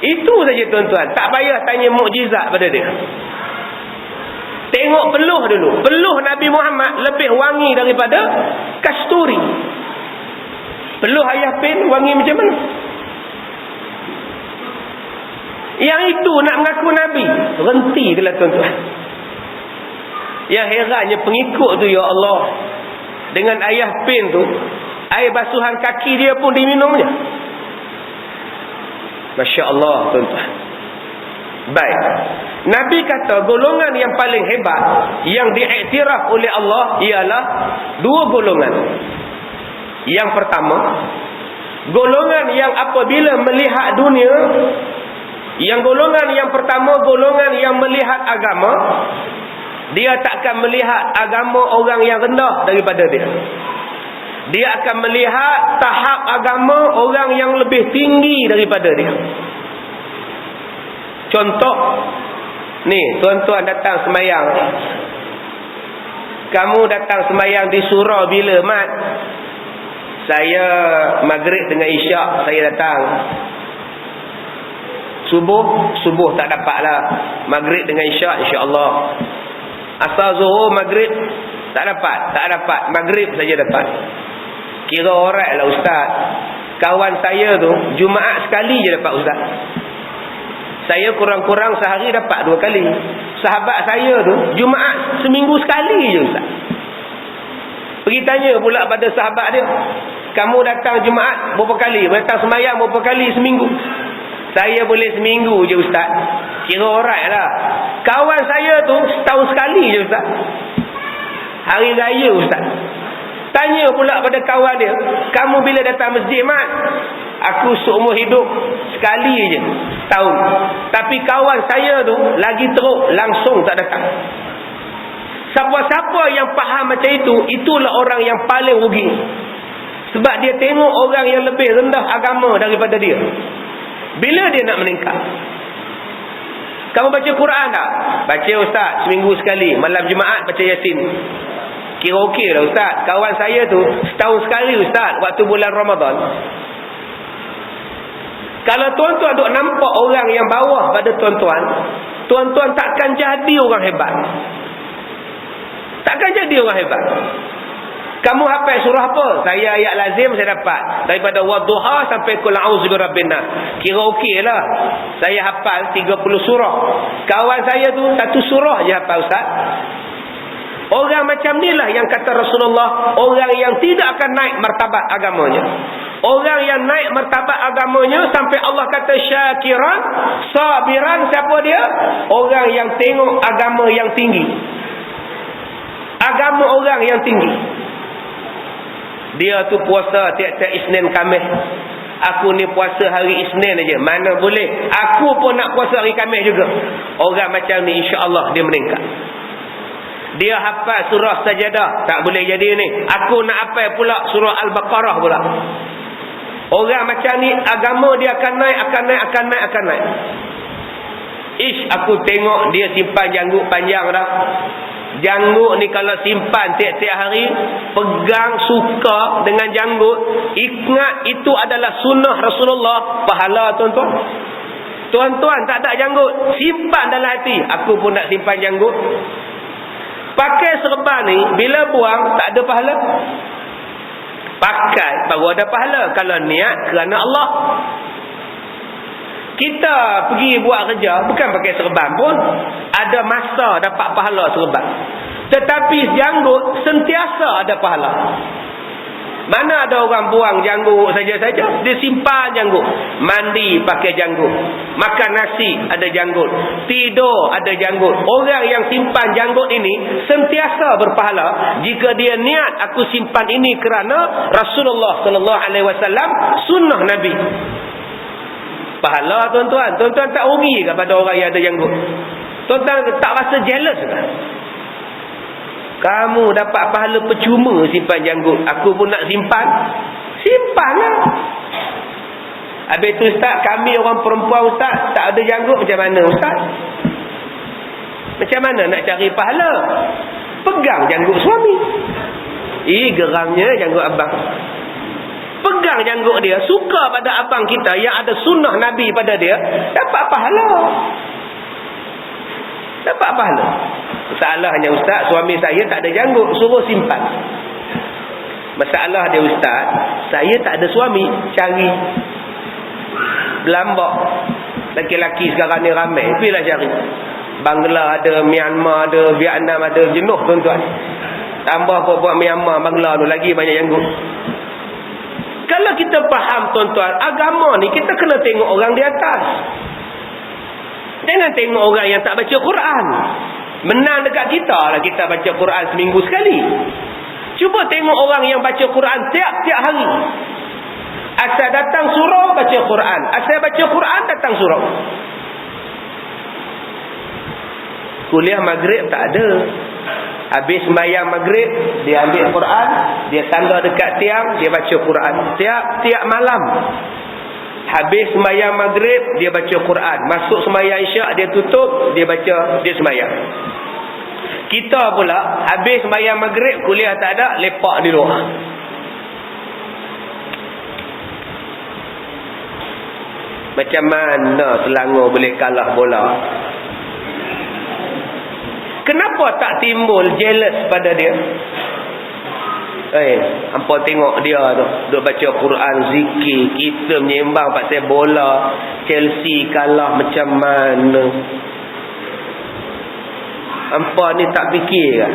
Itu saja tuan-tuan. Tak payah tanya mukjizat pada dia. Tengok peluh dulu. Peluh Nabi Muhammad lebih wangi daripada kasturi. Peluh ayah pin wangi macam mana? Yang itu nak mengaku Nabi. Berhenti kelah tuan-tuan. Yang herannya pengikut tu, ya Allah, dengan ayah pin tu, air basuhan kaki dia pun diminumnya. Masya Allah tuan-tuan. Baik, Nabi kata golongan yang paling hebat yang diiktiraf oleh Allah ialah dua golongan. Yang pertama, golongan yang apabila melihat dunia, golongan yang pertama, golongan yang melihat agama, dia takkan melihat agama orang yang rendah daripada dia. Dia akan melihat tahap agama orang yang lebih tinggi daripada dia. Contoh, ni tuan-tuan datang semayang. Kamu datang semayang di surau bila, Mat? Saya maghrib dengan isyak saya datang. Subuh tak dapat lah. Maghrib dengan isyak insya-Allah. Asal zuhur maghrib tak dapat. Maghrib saja dapat. Kira orang lah ustaz. Kawan saya tu Jumaat sekali je dapat ustaz. Saya kurang-kurang sehari dapat 2 kali. Sahabat saya tu Jumaat seminggu sekali je ustaz. Pergi tanya pula pada sahabat dia, kamu datang Jumaat berapa kali? Datang semayang berapa kali seminggu? Saya boleh seminggu je ustaz. Kira orang lah. Kawan saya tu setahun sekali je ustaz. Hari raya ustaz. Tanya pula pada kawan dia, kamu bila datang masjid, Mat? Aku seumur hidup sekali je, tahun. Tapi kawan saya tu lagi teruk, langsung tak datang. Siapa-siapa yang faham macam itu, itulah orang yang paling rugi. Sebab dia tengok orang yang lebih rendah agama daripada dia. Bila dia nak meningkat? Kamu baca Quran tak? Baca ustaz, seminggu sekali. Malam Jumaat baca Yasin. Kira okey lah ustaz. Kawan saya tu setahun sekali ustaz, waktu bulan Ramadan. Kalau tuan-tuan duk nampak orang yang bawah pada tuan-tuan, tuan-tuan takkan jadi orang hebat. Takkan jadi orang hebat. Kamu hafal surah apa? Saya ayat lazim saya dapat. Daripada Wadduha sampai Qul a'udzu birabbin nas. Kira okeylah. Saya hafal 30 surah. Kawan saya tu satu surah je hafal ustaz. Orang macam ni lah yang kata Rasulullah, orang yang tidak akan naik martabat agamanya. Orang yang naik martabat agamanya sampai Allah kata syakiran, sabiran, siapa dia? Orang yang tengok agama yang tinggi. Agama orang yang tinggi. Dia tu puasa tiap-tiap Isnin Khamis. Aku ni puasa hari Isnin aja. Mana boleh? Aku pun nak puasa hari Khamis juga. Orang macam ni insya-Allah dia meningkat. Dia hafal surah Sajadah, tak boleh jadi ni. Aku nak hafal pula surah Al-Baqarah pula. Orang macam ni agama dia akan naik. Ish, aku tengok dia simpan janggut panjang dah. Janggut ni kalau simpan tiap-tiap hari, pegang suka dengan janggut, ingat itu adalah sunnah Rasulullah, pahala tuan-tuan. Tuan-tuan tak ada janggut, simpan dalam hati, aku pun nak simpan janggut. Pakai serban ni bila buang tak ada pahala. Pakai baru ada pahala kalau niat kerana Allah. Kita pergi buat kerja bukan pakai serban pun, ada masa dapat pahala serban. Tetapi janggut sentiasa ada pahala. Mana ada orang buang janggut saja-saja, dia simpan janggut. Mandi pakai janggut, makan nasi ada janggut, tidur ada janggut. Orang yang simpan janggut ini sentiasa berpahala jika dia niat, aku simpan ini kerana Rasulullah sallallahu alaihi wasallam, sunnah Nabi. Pahala tuan-tuan. Tuan-tuan tak rugi kepada orang yang ada janggut? Tuan-tuan tak rasa jealous ke? Kamu dapat pahala percuma simpan janggut, aku pun nak simpan. Simpanlah. Habis tu ustaz, kami orang perempuan ustaz tak ada janggut, macam mana ustaz? Macam mana nak cari pahala? Pegang janggut suami. Geramnya janggut abang. Pegang janggut dia, suka pada abang kita yang ada sunnah Nabi pada dia, dapat pahala. Dapat pahala. Masalahnya ustaz, suami saya tak ada janggut, suruh simpan. Masalah dia ustaz, saya tak ada suami, cari. Belambak. Laki-laki sekarang ni ramai, pergilah cari. Bangla ada, Myanmar ada, Vietnam ada, jenuh tuan-tuan. Tambah buat Myanmar, Bangla tu lagi banyak janggut. Kalau kita faham tuan-tuan, agama ni kita kena tengok orang di atas. Jangan tengok orang yang tak baca Quran. Menang dekat kita lah kita baca Quran seminggu sekali. Cuba tengok orang yang baca Quran tiap-tiap hari. Asal datang surau baca Quran, asal baca Quran datang surau. Kuliah maghrib tak ada. Habis sembahyang maghrib, dia ambil Quran, dia tangga dekat tiang, dia baca Quran tiap-tiap malam. Habis sembahyang maghrib, dia baca Quran. Masuk sembahyang isyak, dia tutup, dia baca, dia sembahyang. Kita pula habis sembahyang maghrib, kuliah tak ada, lepak di luar. Macam mana Selangor boleh kalah bola? Kenapa tak timbul jealous pada dia? Hampa tengok dia tu, duk baca Quran, zikir, kita menyembang pasal bola, Chelsea kalah macam mana? Hampa ni tak fikir kan?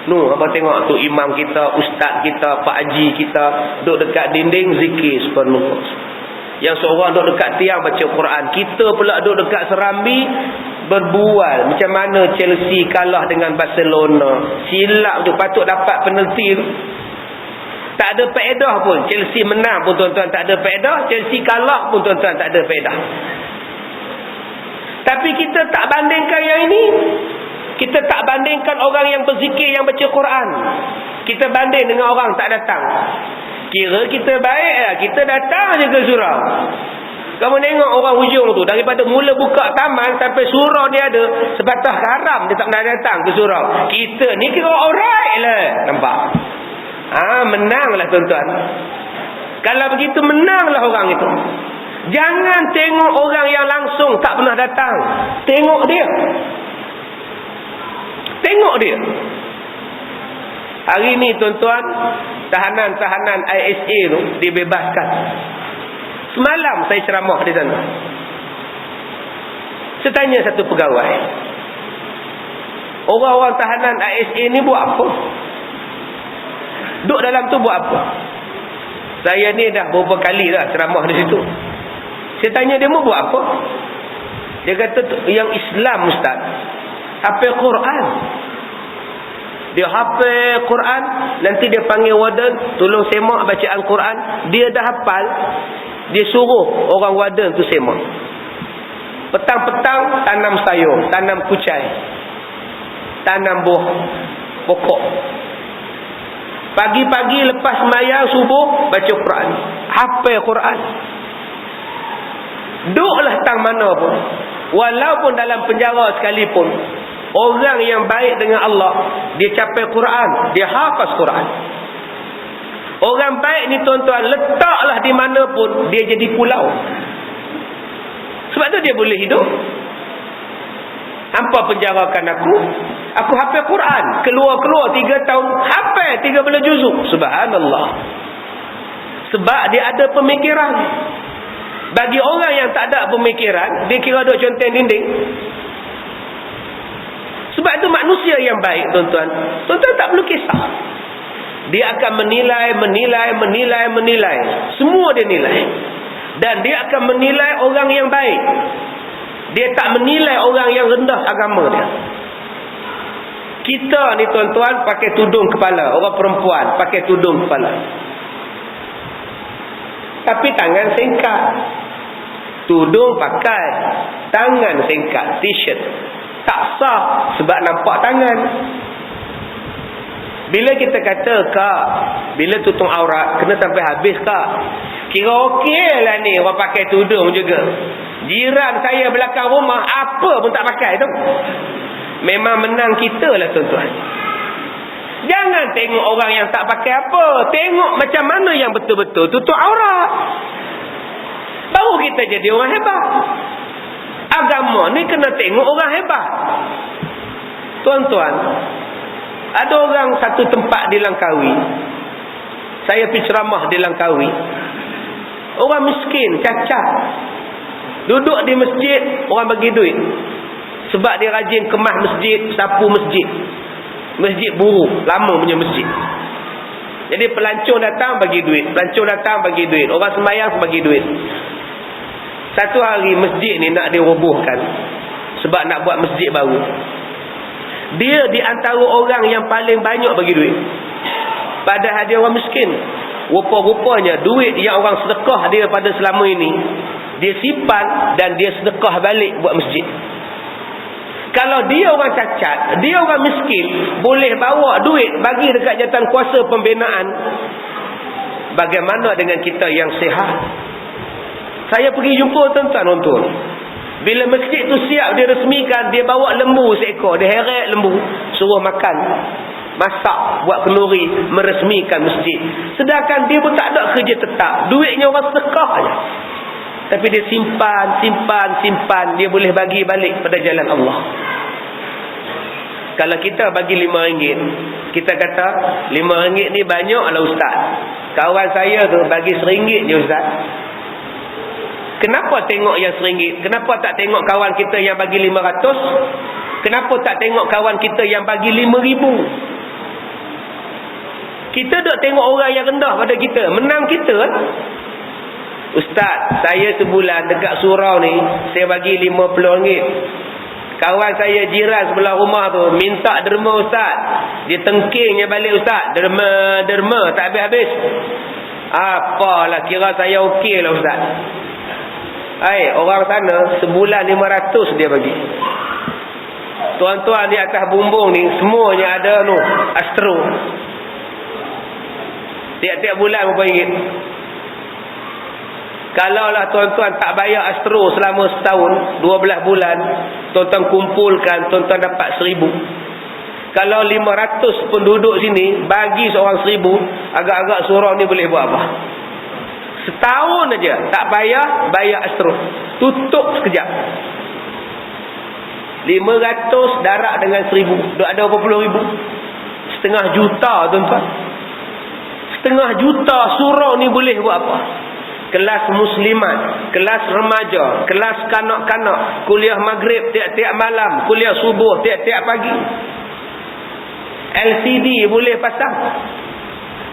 Hampa tengok tu imam kita, ustaz kita, pak haji kita duk dekat dinding zikir sepenuh. Yang seorang duk dekat tiang baca Quran, kita pula duk dekat serambi berbual macam mana Chelsea kalah dengan Barcelona. Silap tu, patut dapat penalti tu. Tak ada faedah pun. Chelsea menang pun tuan-tuan tak ada faedah, Chelsea kalah pun tuan-tuan tak ada faedah. Tapi kita tak bandingkan yang ini. Kita tak bandingkan orang yang berzikir, yang baca Quran. Kita banding dengan orang tak datang. Kira kita baik lah, kita datang je ke surau. Kamu tengok orang hujung tu, daripada mula buka taman sampai surau dia ada, sebatah haram dia tak pernah datang ke surau. Kita ni kira alright lah. Nampak? Menanglah tuan-tuan. Kalau begitu menanglah orang itu. Jangan tengok orang yang langsung tak pernah datang. Tengok dia. Tengok dia. Hari ni tuan-tuan, tahanan-tahanan ISA tu dibebaskan. Semalam saya ceramah di sana. Saya tanya satu pegawai, orang-orang tahanan ISA ni buat apa? Duduk dalam tu buat apa? Saya ni dah beberapa kali dah ceramah di situ. Saya tanya dia mau buat apa? Dia kata yang Islam ustaz, hafal Quran. Dia hafal Quran, nanti dia panggil warden, tolong semak bacaan Quran. Dia dah hafal, dia suruh orang warden tu semak. Petang-petang tanam sayur, tanam kucai, tanam buah pokok. Pagi-pagi lepas sembahyang subuh baca Quran, hafal Quran. Duduklah tang mana pun, walaupun dalam penjara sekalipun, orang yang baik dengan Allah, dia capai Quran, dia hafaz Quran. Orang baik ni tuan-tuan, letaklah di mana pun, dia jadi pulau. Sebab tu dia boleh hidup. Hampa penjarakan aku hafal Quran, keluar-keluar 3 tahun, hafal 13 juzuk. Subhanallah. Sebab dia ada pemikiran. Bagi orang yang tak ada pemikiran, dia kira duk conteng dinding. Sebab itu manusia yang baik tuan-tuan, tuan-tuan tak perlu kisah. Dia akan menilai. Semua dia nilai. Dan dia akan menilai orang yang baik. Dia tak menilai orang yang rendah agama dia. Kita ni tuan-tuan pakai tudung kepala, orang perempuan pakai tudung kepala, tapi tangan singkat. Tudung pakai, tangan singkat, t-shirt tak sah sebab nampak tangan. Bila kita kata kak, bila tutup aurat kena sampai habis kak, kira okey lah ni orang pakai tudung juga. Jiran saya belakang rumah apa pun tak pakai tu. memang menang kita lah tuan-tuan. Jangan tengok orang yang tak pakai apa. Tengok macam mana yang betul-betul tutup aurat. Baru kita jadi orang hebat. Agama ni kena tengok orang hebat. Tuan-tuan, ada orang satu tempat di Langkawi. Saya pergi ceramah di Langkawi. Orang miskin, cacat. Duduk di masjid, orang bagi duit. Sebab dia rajin kemas masjid, sapu masjid. Masjid buruk, lama punya masjid. Jadi pelancong datang bagi duit, pelancong datang bagi duit, orang sembahyang bagi duit. Satu hari masjid ni nak dirobohkan sebab nak buat masjid baru. Dia di antara orang yang paling banyak bagi duit. Padahal dia orang miskin. Rupa-rupanya duit yang orang sedekah dia pada selama ini, dia simpan dan dia sedekah balik buat masjid. Kalau dia orang cacat, dia orang miskin, boleh bawa duit bagi dekat jawatan kuasa pembinaan. Bagaimana dengan kita yang sihat? Saya pergi jumpa tuan-tuan. Bila masjid tu siap dia resmikan, dia bawa lembu seekor, dia heret lembu, suruh makan, masak, buat kenduri, meresmikan masjid. Sedangkan dia pun tak ada kerja tetap, duitnya orang sedekah aja. Tapi dia simpan, dia boleh bagi balik pada jalan Allah. Kalau kita bagi RM5, kita kata RM5 ni banyak lah ustaz. Kawan saya tu bagi RM1 je ustaz. Kenapa tengok yang RM1? Kenapa tak tengok kawan kita yang bagi RM500? Kenapa tak tengok kawan kita yang bagi RM5,000? Kita duk tengok orang yang rendah pada kita, menang kita. Ustaz, saya sebulan dekat surau ni saya bagi RM50. Kawan saya jiran sebelah rumah tu minta derma ustaz. Dia tengkingnya balik ustaz. Derma tak habis-habis. Apalah, kira saya okey lah ustaz. Orang sana sebulan 500 dia bagi. Tuan-tuan di atas bumbung ni semuanya ada Astro. Tiap-tiap bulan berapa ringgit. Kalaulah tuan-tuan tak bayar Astro selama setahun, 12 bulan, tuan-tuan kumpulkan, tuan-tuan dapat 1,000. Kalau 500 penduduk sini bagi seorang 1,000, agak-agak surau ni boleh buat apa? Setahun aja tak bayar Astro, tutup sekejap. 500 darab dengan 1,000, ada berapa puluh ribu? 500,000 tuan-tuan. 500,000 surau ni boleh buat apa? Kelas muslimat, kelas remaja, kelas kanak-kanak, kuliah maghrib tiap-tiap malam, kuliah subuh tiap-tiap pagi. LCD boleh pasang.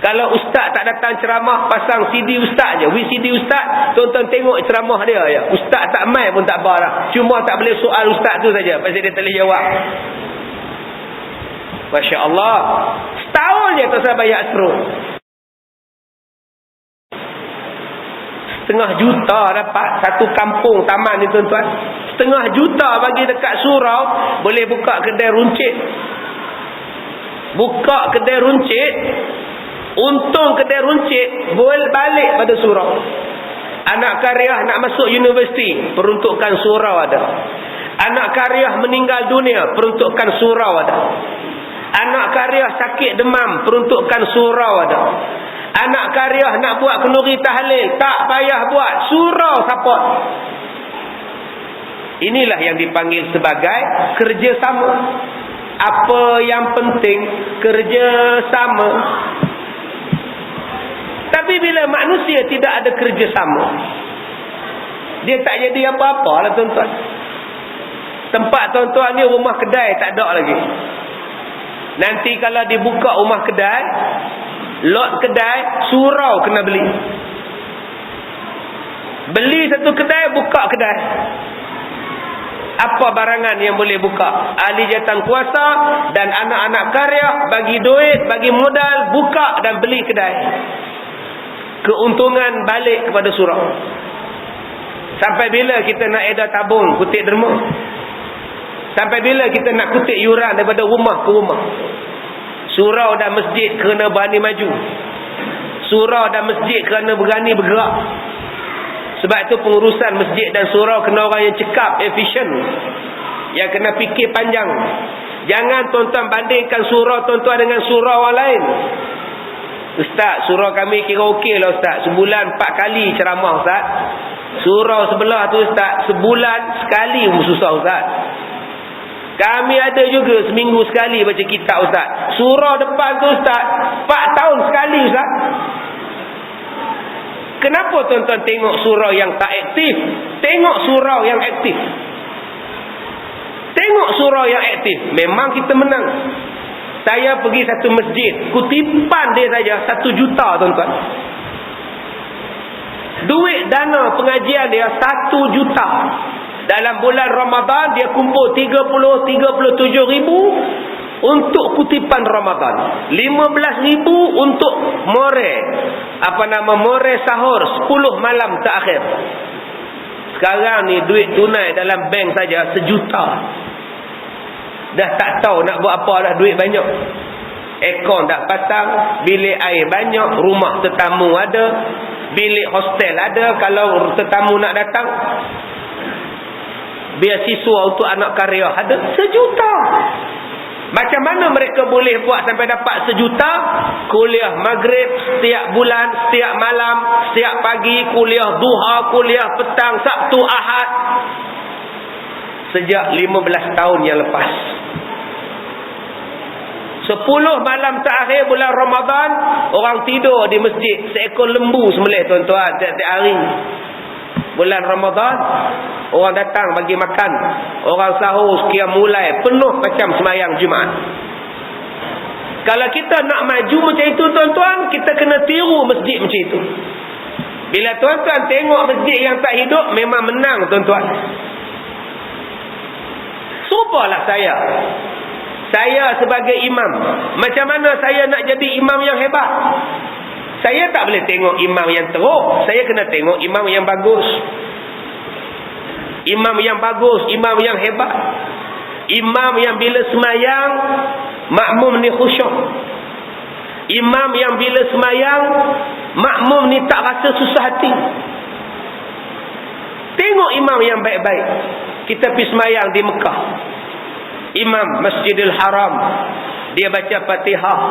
Kalau ustaz tak datang ceramah, pasang CD ustaz je, VCD ustaz, tuan-tuan tengok ceramah dia je. Ustaz tak main pun tak apa lah, cuma tak boleh soal ustaz tu saja, pasal dia tak boleh jawab. Masya Allah, setahun je tak saya bayar Astro. 500,000 dapat satu kampung taman ni tuan-tuan. 500,000 bagi dekat surau, boleh buka kedai runcit. Buka kedai runcit, untung kedai runcit boleh balik pada surau. Anak karya nak masuk universiti, peruntukan surau ada. Anak karya meninggal dunia, peruntukan surau ada. Anak karya sakit demam, peruntukan surau ada. Anak karya nak buat kenduri tahlil, tak payah buat, surau support. Inilah yang dipanggil sebagai kerjasama. Apa yang penting? Kerjasama. Tapi bila manusia tidak ada kerjasama, dia tak jadi apa-apa lah tuan-tuan. Tempat tuan-tuan ni rumah kedai tak ada lagi. Nanti kalau dibuka rumah kedai, lot kedai, surau kena beli. Beli satu kedai, buka kedai. Apa barangan yang boleh buka? Ahli jawatan kuasa dan anak-anak karya bagi duit, bagi modal, buka dan beli kedai. Keuntungan balik kepada surau. Sampai bila kita nak edah tabung kutip derma? Sampai bila kita nak kutip yuran daripada rumah ke rumah? Surau dan masjid kerana berani maju. Surau dan masjid kerana berani bergerak. Sebab itu pengurusan masjid dan surau kena orang yang cekap, efisien. yang kena fikir panjang. Jangan tuan-tuan bandingkan surau tuan-tuan dengan surau orang lain. Ustaz, surau kami kira okey lah Ustaz. Sebulan 4 kali ceramah Ustaz. Surau sebelah tu Ustaz, sebulan sekali susah Ustaz. Kami ada juga seminggu sekali baca kitab Ustaz. Surau depan tu Ustaz, 4 tahun sekali Ustaz. Kenapa tuan-tuan tengok surau yang tak aktif? Tengok surau yang aktif. Tengok surau yang aktif. Memang kita menang. Saya pergi satu masjid, kutipan dia saja 1 juta tuan-tuan. Duit dana pengajian dia 1 juta. Dalam bulan Ramadan dia kumpul 37 ribu untuk kutipan Ramadan, 15 ribu untuk more sahur 10 malam terakhir. Sekarang ni duit tunai dalam bank saja 1 juta. Dah tak tahu nak buat apa dah, duit banyak. Aircon dah pasang, bilik air banyak, rumah tetamu ada, bilik hostel ada kalau tetamu nak datang. Beasiswa untuk anak karya ada 1 juta. Macam mana mereka boleh buat sampai dapat 1 juta? Kuliah maghrib setiap bulan, setiap malam, setiap pagi, kuliah duha, kuliah petang, Sabtu, Ahad. Sejak 15 tahun yang lepas. 10 malam terakhir bulan Ramadan, orang tidur di masjid, seekor lembu sembelih tuan-tuan tiap-tiap hari. Bulan Ramadan, orang datang bagi makan, orang sahur sekian mulai, penuh macam sembahyang Jumaat. Kalau kita nak maju macam itu tuan-tuan, kita kena tiru masjid macam itu. Bila tuan-tuan tengok masjid yang tak hidup, memang menang tuan-tuan. Serupalah saya. Saya sebagai imam, macam mana saya nak jadi imam yang hebat? Saya tak boleh tengok imam yang teruk, saya kena tengok imam yang bagus. Imam yang bagus, imam yang hebat. Imam yang bila semayang makmum ni khusyuk. Imam yang bila semayang makmum ni tak rasa susah hati. Tengok imam yang baik-baik. Kita pergi semayang di Mekah, imam Masjidil Haram, dia baca Fatihah,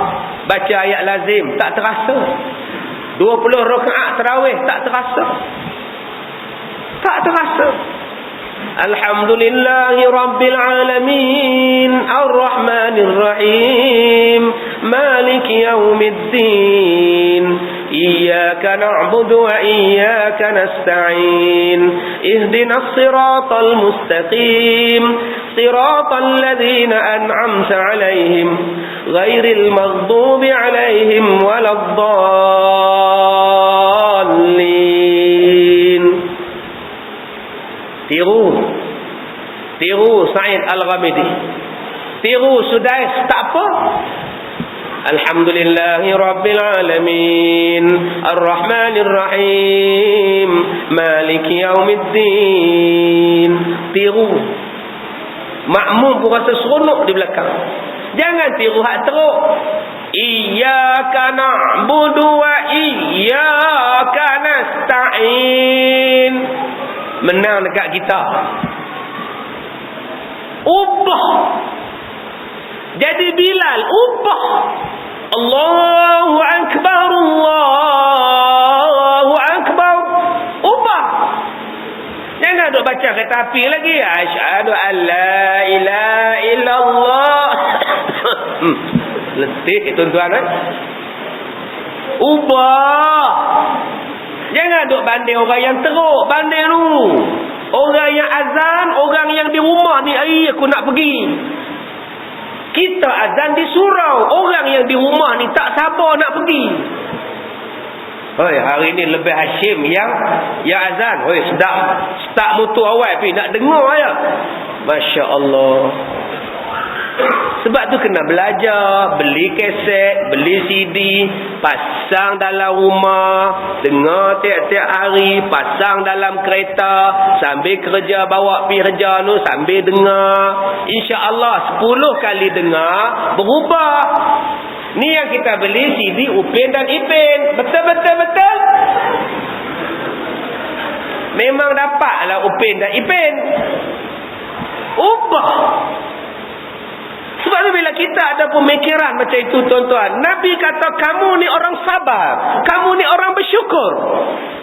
baca ayat lazim, tak terasa. 20 rakaat tarawih, tak terasa. Tak terasa. Alhamdulillahi Rabbil Alamin, Ar-Rahmanir Rahim, Maliki Yawmiddin, Iyyaka na'budu wa iyyaka nasta'in, Ihdinas siratal mustaqim, Siratal ladzina an'amta 'alaihim, Ghairil maghdubi 'alaihim waladdallin. Tiru Sa'id Al-Ghamidi, tiru Sudais, tak apa. Alhamdulillahi Rabbil Alamin, Ar-Rahmanir Rahim, Maliki Yawmiddin. Tiru. Makmum pun rasa seronok di belakang. Jangan tiru hak teruk. Iyyaka na'budu wa iyyaka nasta'in. Menang dekat kita. Ubah. Jadi Bilal, ubah. Allahu Akbar, Allahu Akbar. Ubah. Jangan duk baca kereta api lagi. Asyhadu an la ilaha illallah. Letih tuan-tuan. Ubah. Jangan duk banding orang yang teruk. Banding dulu. Orang yang azan, orang yang di rumah ni, aku nak pergi. Kita azan di surau. Orang yang di rumah ni tak sabar nak pergi. Hoi, hari ni lebih Hashim yang azan. Hoi, sedap. Start motor awal pergi nak dengar aja. Masya Allah. Sebab tu kena belajar, beli kaset, beli CD, pasang dalam rumah, dengar tiap-tiap hari, pasang dalam kereta, sambil kerja bawa pergi kerja tu sambil dengar. Insya-Allah 10 kali dengar berubah. Ni yang kita beli CD Upin dan Ipin. Betul. Memang dapatlah Upin dan Ipin. Ubah. Sebab tu bila kita ada pemikiran macam itu tuan-tuan, Nabi kata kamu ni orang sabar, kamu ni orang bersyukur.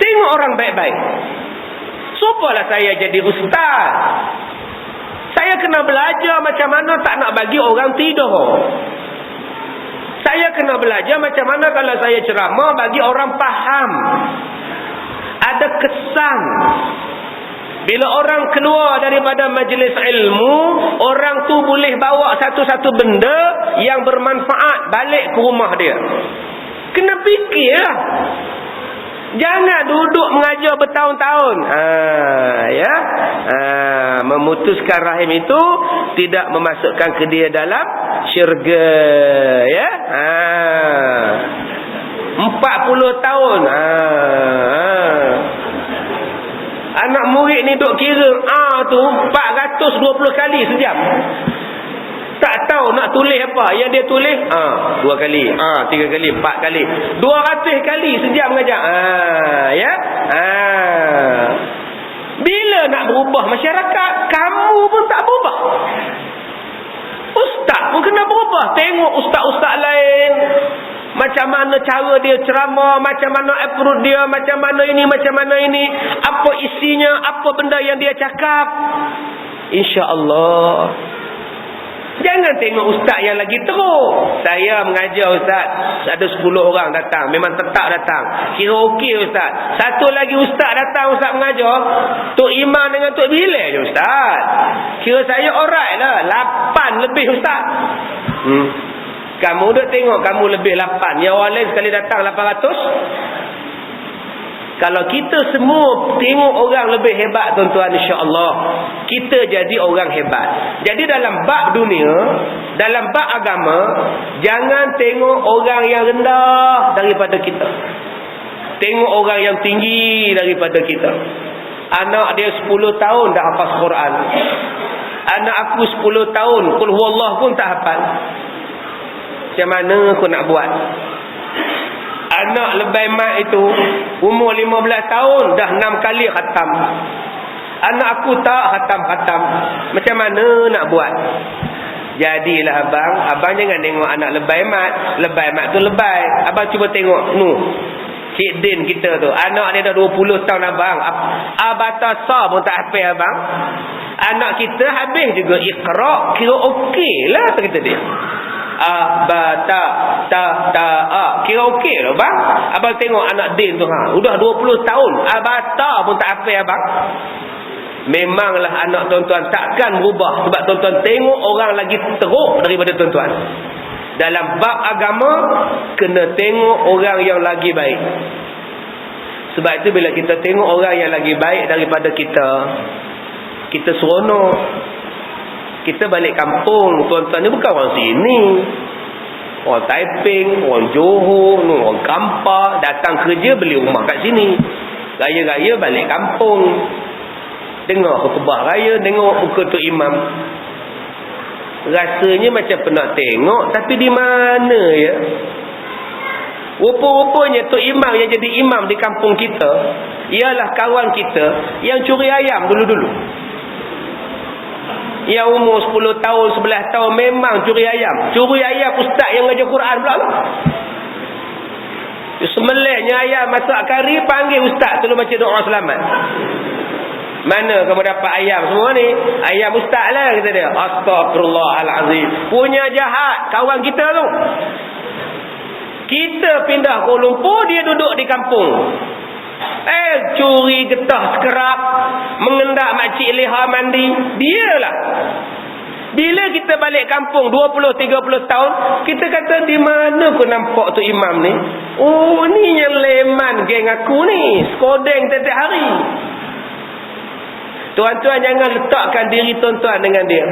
Tengok orang baik-baik. Supalah saya jadi ustaz. Saya kena belajar macam mana tak nak bagi orang tidur. Saya kena belajar macam mana kalau saya ceramah bagi orang faham. Ada kesan. Bila orang keluar daripada majlis ilmu, orang tu boleh bawa satu-satu benda yang bermanfaat balik ke rumah dia. Kena fikirlah. Jangan duduk mengajar bertahun-tahun. Memutuskan rahim itu tidak memasukkan ke dia dalam syurga. 40 tahun. Anak murid ni duk kira tu 420 kali sejam. Tak tahu nak tulis apa. Yang dia tulis 2 kali, 3 kali, 4 kali, 200 kali sejam mengajar. Bila nak berubah masyarakat, kamu pun tak berubah. Ustaz pun kena berubah. Tengok ustaz-ustaz lain, macam mana cara dia ceramah, macam mana approach dia, macam mana ini, apa isinya, apa benda yang dia cakap. InsyaAllah. Jangan tengok ustaz yang lagi teruk. Saya mengajar ustaz, ada 10 orang datang, memang tetap datang. Kira okey ustaz. Satu lagi ustaz datang, ustaz mengajar, Tok Iman dengan Tok Bilal je ustaz. Kira saya alright lah, 8 lebih ustaz. Kamu dah tengok kamu lebih 8. Yang orang lain sekali datang 800. Kalau kita semua tengok orang lebih hebat tuan-tuan, insya-Allah kita jadi orang hebat. Jadi dalam bab dunia, dalam bab agama, jangan tengok orang yang rendah daripada kita. Tengok orang yang tinggi daripada kita. Anak dia 10 tahun dah hafal Quran. Anak aku 10 tahun qul huwallah pun tak hafal. Macam mana aku nak buat? Anak lebay mat itu umur 15 tahun dah 6 kali khatam. Anak aku tak khatam-khatam. Macam mana nak buat? Jadilah abang jangan tengok anak lebay mat. Lebay mat tu lebay. Abang cuba tengok Cik Din kita tu, anak dia dah 20 tahun abang. Abatasa pun tak hafal abang. Anak kita habis juga Iqra, kira okey lah kata dia. Kira okey lah bang. Abang tengok anak Din tu udah 20 tahun abata pun tak hafal abang. Memanglah anak tuan-tuan takkan berubah. Sebab tuan-tuan tengok orang lagi teruk daripada tuan-tuan. Dalam bab agama kena tengok orang yang lagi baik. Sebab itu bila kita tengok orang yang lagi baik daripada kita, kita seronok. Kita balik kampung, tuan-tuan ni bukan orang sini. Orang Taiping, orang Johor, orang Kampar, datang kerja beli rumah kat sini. Raya-raya balik kampung. Dengar khutbah raya, tengok muka Tok Imam. Rasanya macam pernah tengok, tapi di mana ya? Rupa-rupanya Tok Imam yang jadi imam di kampung kita ialah kawan kita yang curi ayam dulu-dulu. Yang umur 10 tahun, 11 tahun memang curi ayam. Curi ayam ustaz yang ngajar Quran pula lah. Semelihnya ayam masak kari, panggil ustaz tolong baca doa selamat. Mana kamu dapat ayam semua ni? Ayam ustaz lah kata dia. Astagfirullahalazim. Punya jahat kawan kita tu. Kita pindah Kuala Lumpur, dia duduk di kampung. Curi getah sekerap, mengendak makcik leha mandi. Dialah. Bila kita balik kampung 20-30 tahun, kita kata di mana aku nampak tu imam ni? Oh, ni yang leman geng aku ni. Skodeng setiap hari. Tuan-tuan jangan letakkan diri tuan-tuan dengan dia.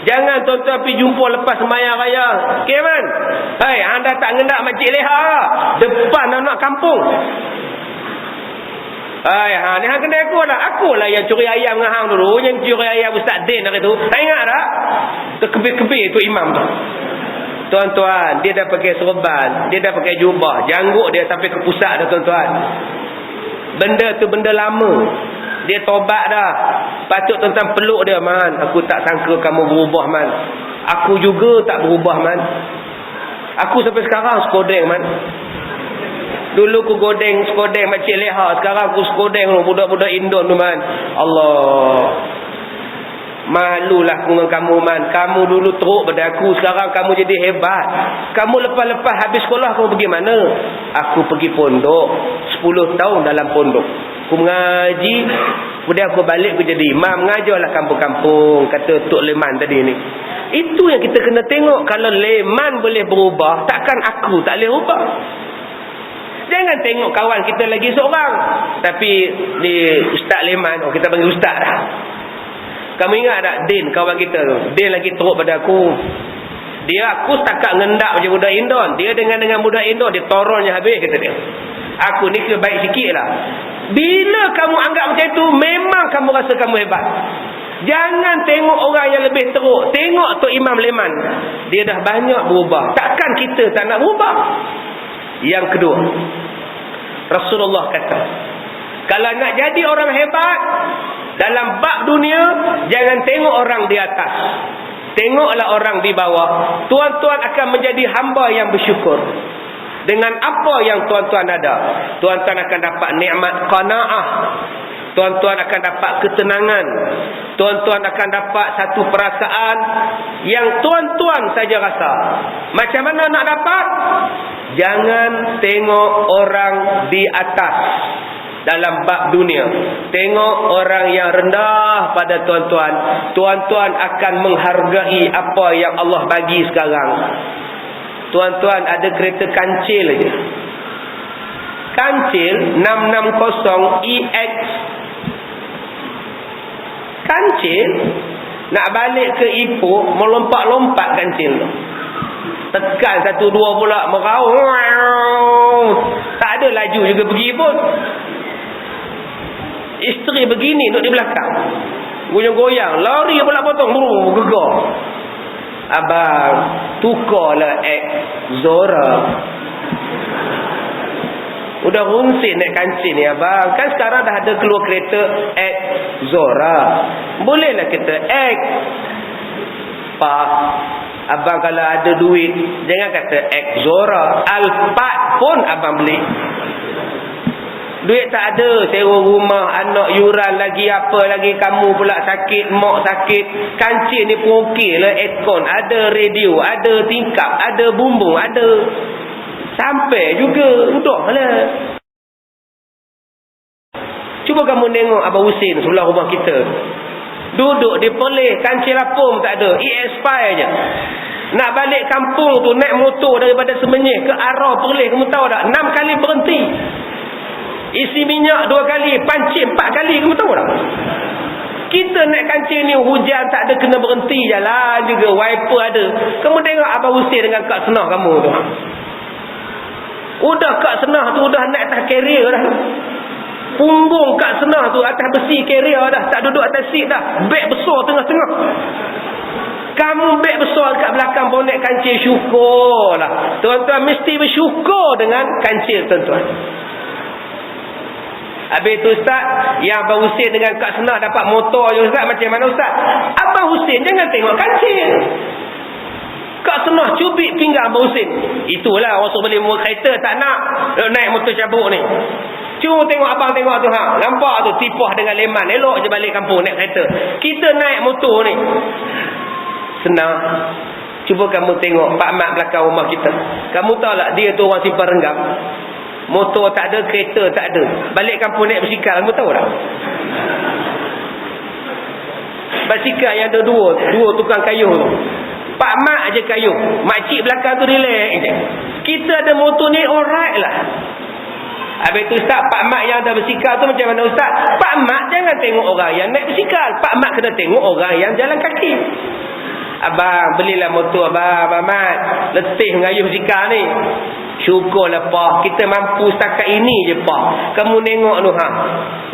Jangan tuan-tuan pergi jumpa lepas sembahyang raya. Okay man? Hai, anda tak ngendak makcik leha depan anak kampung. Hai, ni hang kena aku lah. Akulah yang curi ayam dengan hang dulu. Yang curi ayam Ustaz Din hari tu. Tak ingat tak? Terkebir-kebir tu imam tu. Tuan-tuan, dia dah pakai serban, dia dah pakai jubah, janggut dia sampai ke pusat dah tuan-tuan. Benda tu benda lama. Dia tobat dah. Patut tuan-tuan peluk dia, man. Aku tak sangka kamu berubah, man. Aku juga tak berubah, man. Aku sampai sekarang skodeng, man. Dulu aku skodeng macam leha. Sekarang aku skodeng budak-budak Indon tu, man. Allah. Malulah dengan kamu, man. Kamu dulu teruk pada aku. Sekarang kamu jadi hebat. Kamu lepas-lepas habis sekolah kamu pergi mana? Aku pergi pondok. 10 tahun dalam pondok. Aku mengaji. Kemudian aku balik aku jadi imam. Mengajarlah kampung-kampung. Kata Tok Leman tadi ni. Itu yang kita kena tengok. Kalau Leman boleh berubah, takkan aku tak boleh ubah. Jangan tengok kawan kita lagi seorang. Tapi di Ustaz Leman, kita panggil Ustaz dah. Kamu ingat tak Din, kawan kita tu? Din lagi teruk pada aku. Aku setakat ngendak macam budak Indon. Dia dengan budak Indon, dia toronnya habis, kata dia. Aku ni kena baik sikit lah. Bila kamu anggap macam tu, memang kamu rasa kamu hebat. Jangan tengok orang yang lebih teruk. Tengok Tok Imam Leman. Dia dah banyak berubah. Takkan kita tak nak berubah? Yang kedua, Rasulullah kata, kalau nak jadi orang hebat dalam bab dunia, jangan tengok orang di atas, tengoklah orang di bawah. Tuan-tuan akan menjadi hamba yang bersyukur dengan apa yang tuan-tuan ada. Tuan-tuan akan dapat nikmat qanaah. Tuan-tuan akan dapat ketenangan. Tuan-tuan akan dapat satu perasaan yang tuan-tuan saja rasa. Macam mana nak dapat? Jangan tengok orang di atas dalam bab dunia. Tengok orang yang rendah pada tuan-tuan. Tuan-tuan akan menghargai apa yang Allah bagi sekarang. Tuan-tuan ada kereta kancil aja. Kancil 660 EX. Kancil nak balik ke Ipoh, melompat-lompat kancil tu. Tekan 1-2 pula merau. Tak ada laju juga pergi pun. Isteri begini duduk di belakang, goyang-goyang, lari pula potong, gegar. Abang, tukarlah Zora. Udah rungsit naik kancil ni, abang. Kan sekarang dah ada keluar kereta Zora. Bolehlah kita Pak. Abang kalau ada duit, jangan kata Zora. Alphard pun abang beli. Duit tak ada, sewa rumah, anak yuran lagi, apa lagi, kamu pula sakit, mak sakit. Kancil ni pun okey lah, aircon, ada radio, ada tingkap, ada bumbung, ada. Sampai juga, udahlah. Cuba kamu tengok Abang Husin sebelah rumah kita. Duduk di Perlis, kancil apung tak ada, EX5 je. Nak balik kampung tu, naik motor daripada Semenyih ke arah Perlis, kamu tahu tak? 6 kali berhenti. Isi minyak 2 kali, pancing 4 kali, kamu tahu tak? Kita naik kancil ni, hujan tak ada, kena berhenti jalan juga, wiper ada. Kamu tengok Abang Husin dengan Kak Senah kamu tu. Udah Kak Senah tu udah naik atas carrier dah. Punggung Kak Senah tu atas besi carrier dah, tak duduk atas seat dah. Beg besar tengah-tengah. Kamu beg besar kat belakang bonet kancil, syukurlah. Tuan-tuan mesti bersyukur dengan kancil tuan-tuan. Habis tu Ustaz, yang Abang Husin dengan Kak Senah dapat motor je Ustaz, macam mana Ustaz? Abang Husin jangan tengok kancil. Kak Senah cubit pinggang Abang Husin. Itulah orang suruh beli kereta tak nak naik motor cabuk ni. Cuma tengok abang tengok tu, nampak tu tipah dengan Leman, elok je balik kampung naik kereta. Kita naik motor ni senang. Cuba kamu tengok Pak Mat belakang rumah kita. Kamu tahu tak dia tu orang simpan renggam. Motor tak ada, kereta tak ada, balik kampung naik basikal. Kamu tahu tak? Basikal yang ada dua tukang kayu tu. Pak Mat je kayu, makcik belakang tu relax je. Kita ada motor ni alright lah. Habis tu Ustaz, Pak Mat yang ada basikal tu macam mana Ustaz? Pak Mat jangan tengok orang yang naik basikal, Pak Mat kena tengok orang yang jalan kaki. Abang belilah motor Abang Mat, letih mengayuh basikal ni. Syukurlah Pak, kita mampu setakat ini je Pak. Kamu tengok tu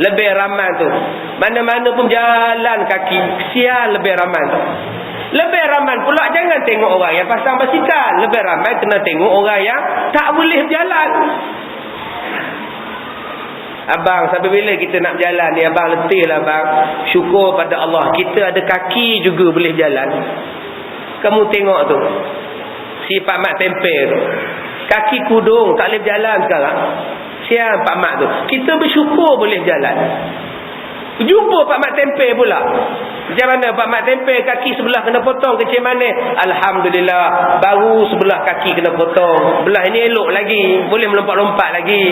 lebih ramai tu, mana-mana pun jalan kaki, kesian lebih ramai tu. Lebih ramai pula jangan tengok orang yang pasang basikal, lebih ramai kena tengok orang yang tak boleh berjalan. Abang, sampai bila kita nak berjalan ni? Abang letih lah abang. Syukur pada Allah, kita ada kaki juga boleh jalan. Kamu tengok tu, si Pak Mat Tempe tu, kaki kudung, tak boleh berjalan sekarang. Siapa Pak Mat tu? Kita bersyukur boleh jalan. Jumpa Pak Mat Tempe pula. Macam mana Pak Mat Tempe kaki sebelah kena potong, kecil mana? Alhamdulillah, baru sebelah kaki kena potong. Belah ini elok lagi, boleh melompat-lompat lagi.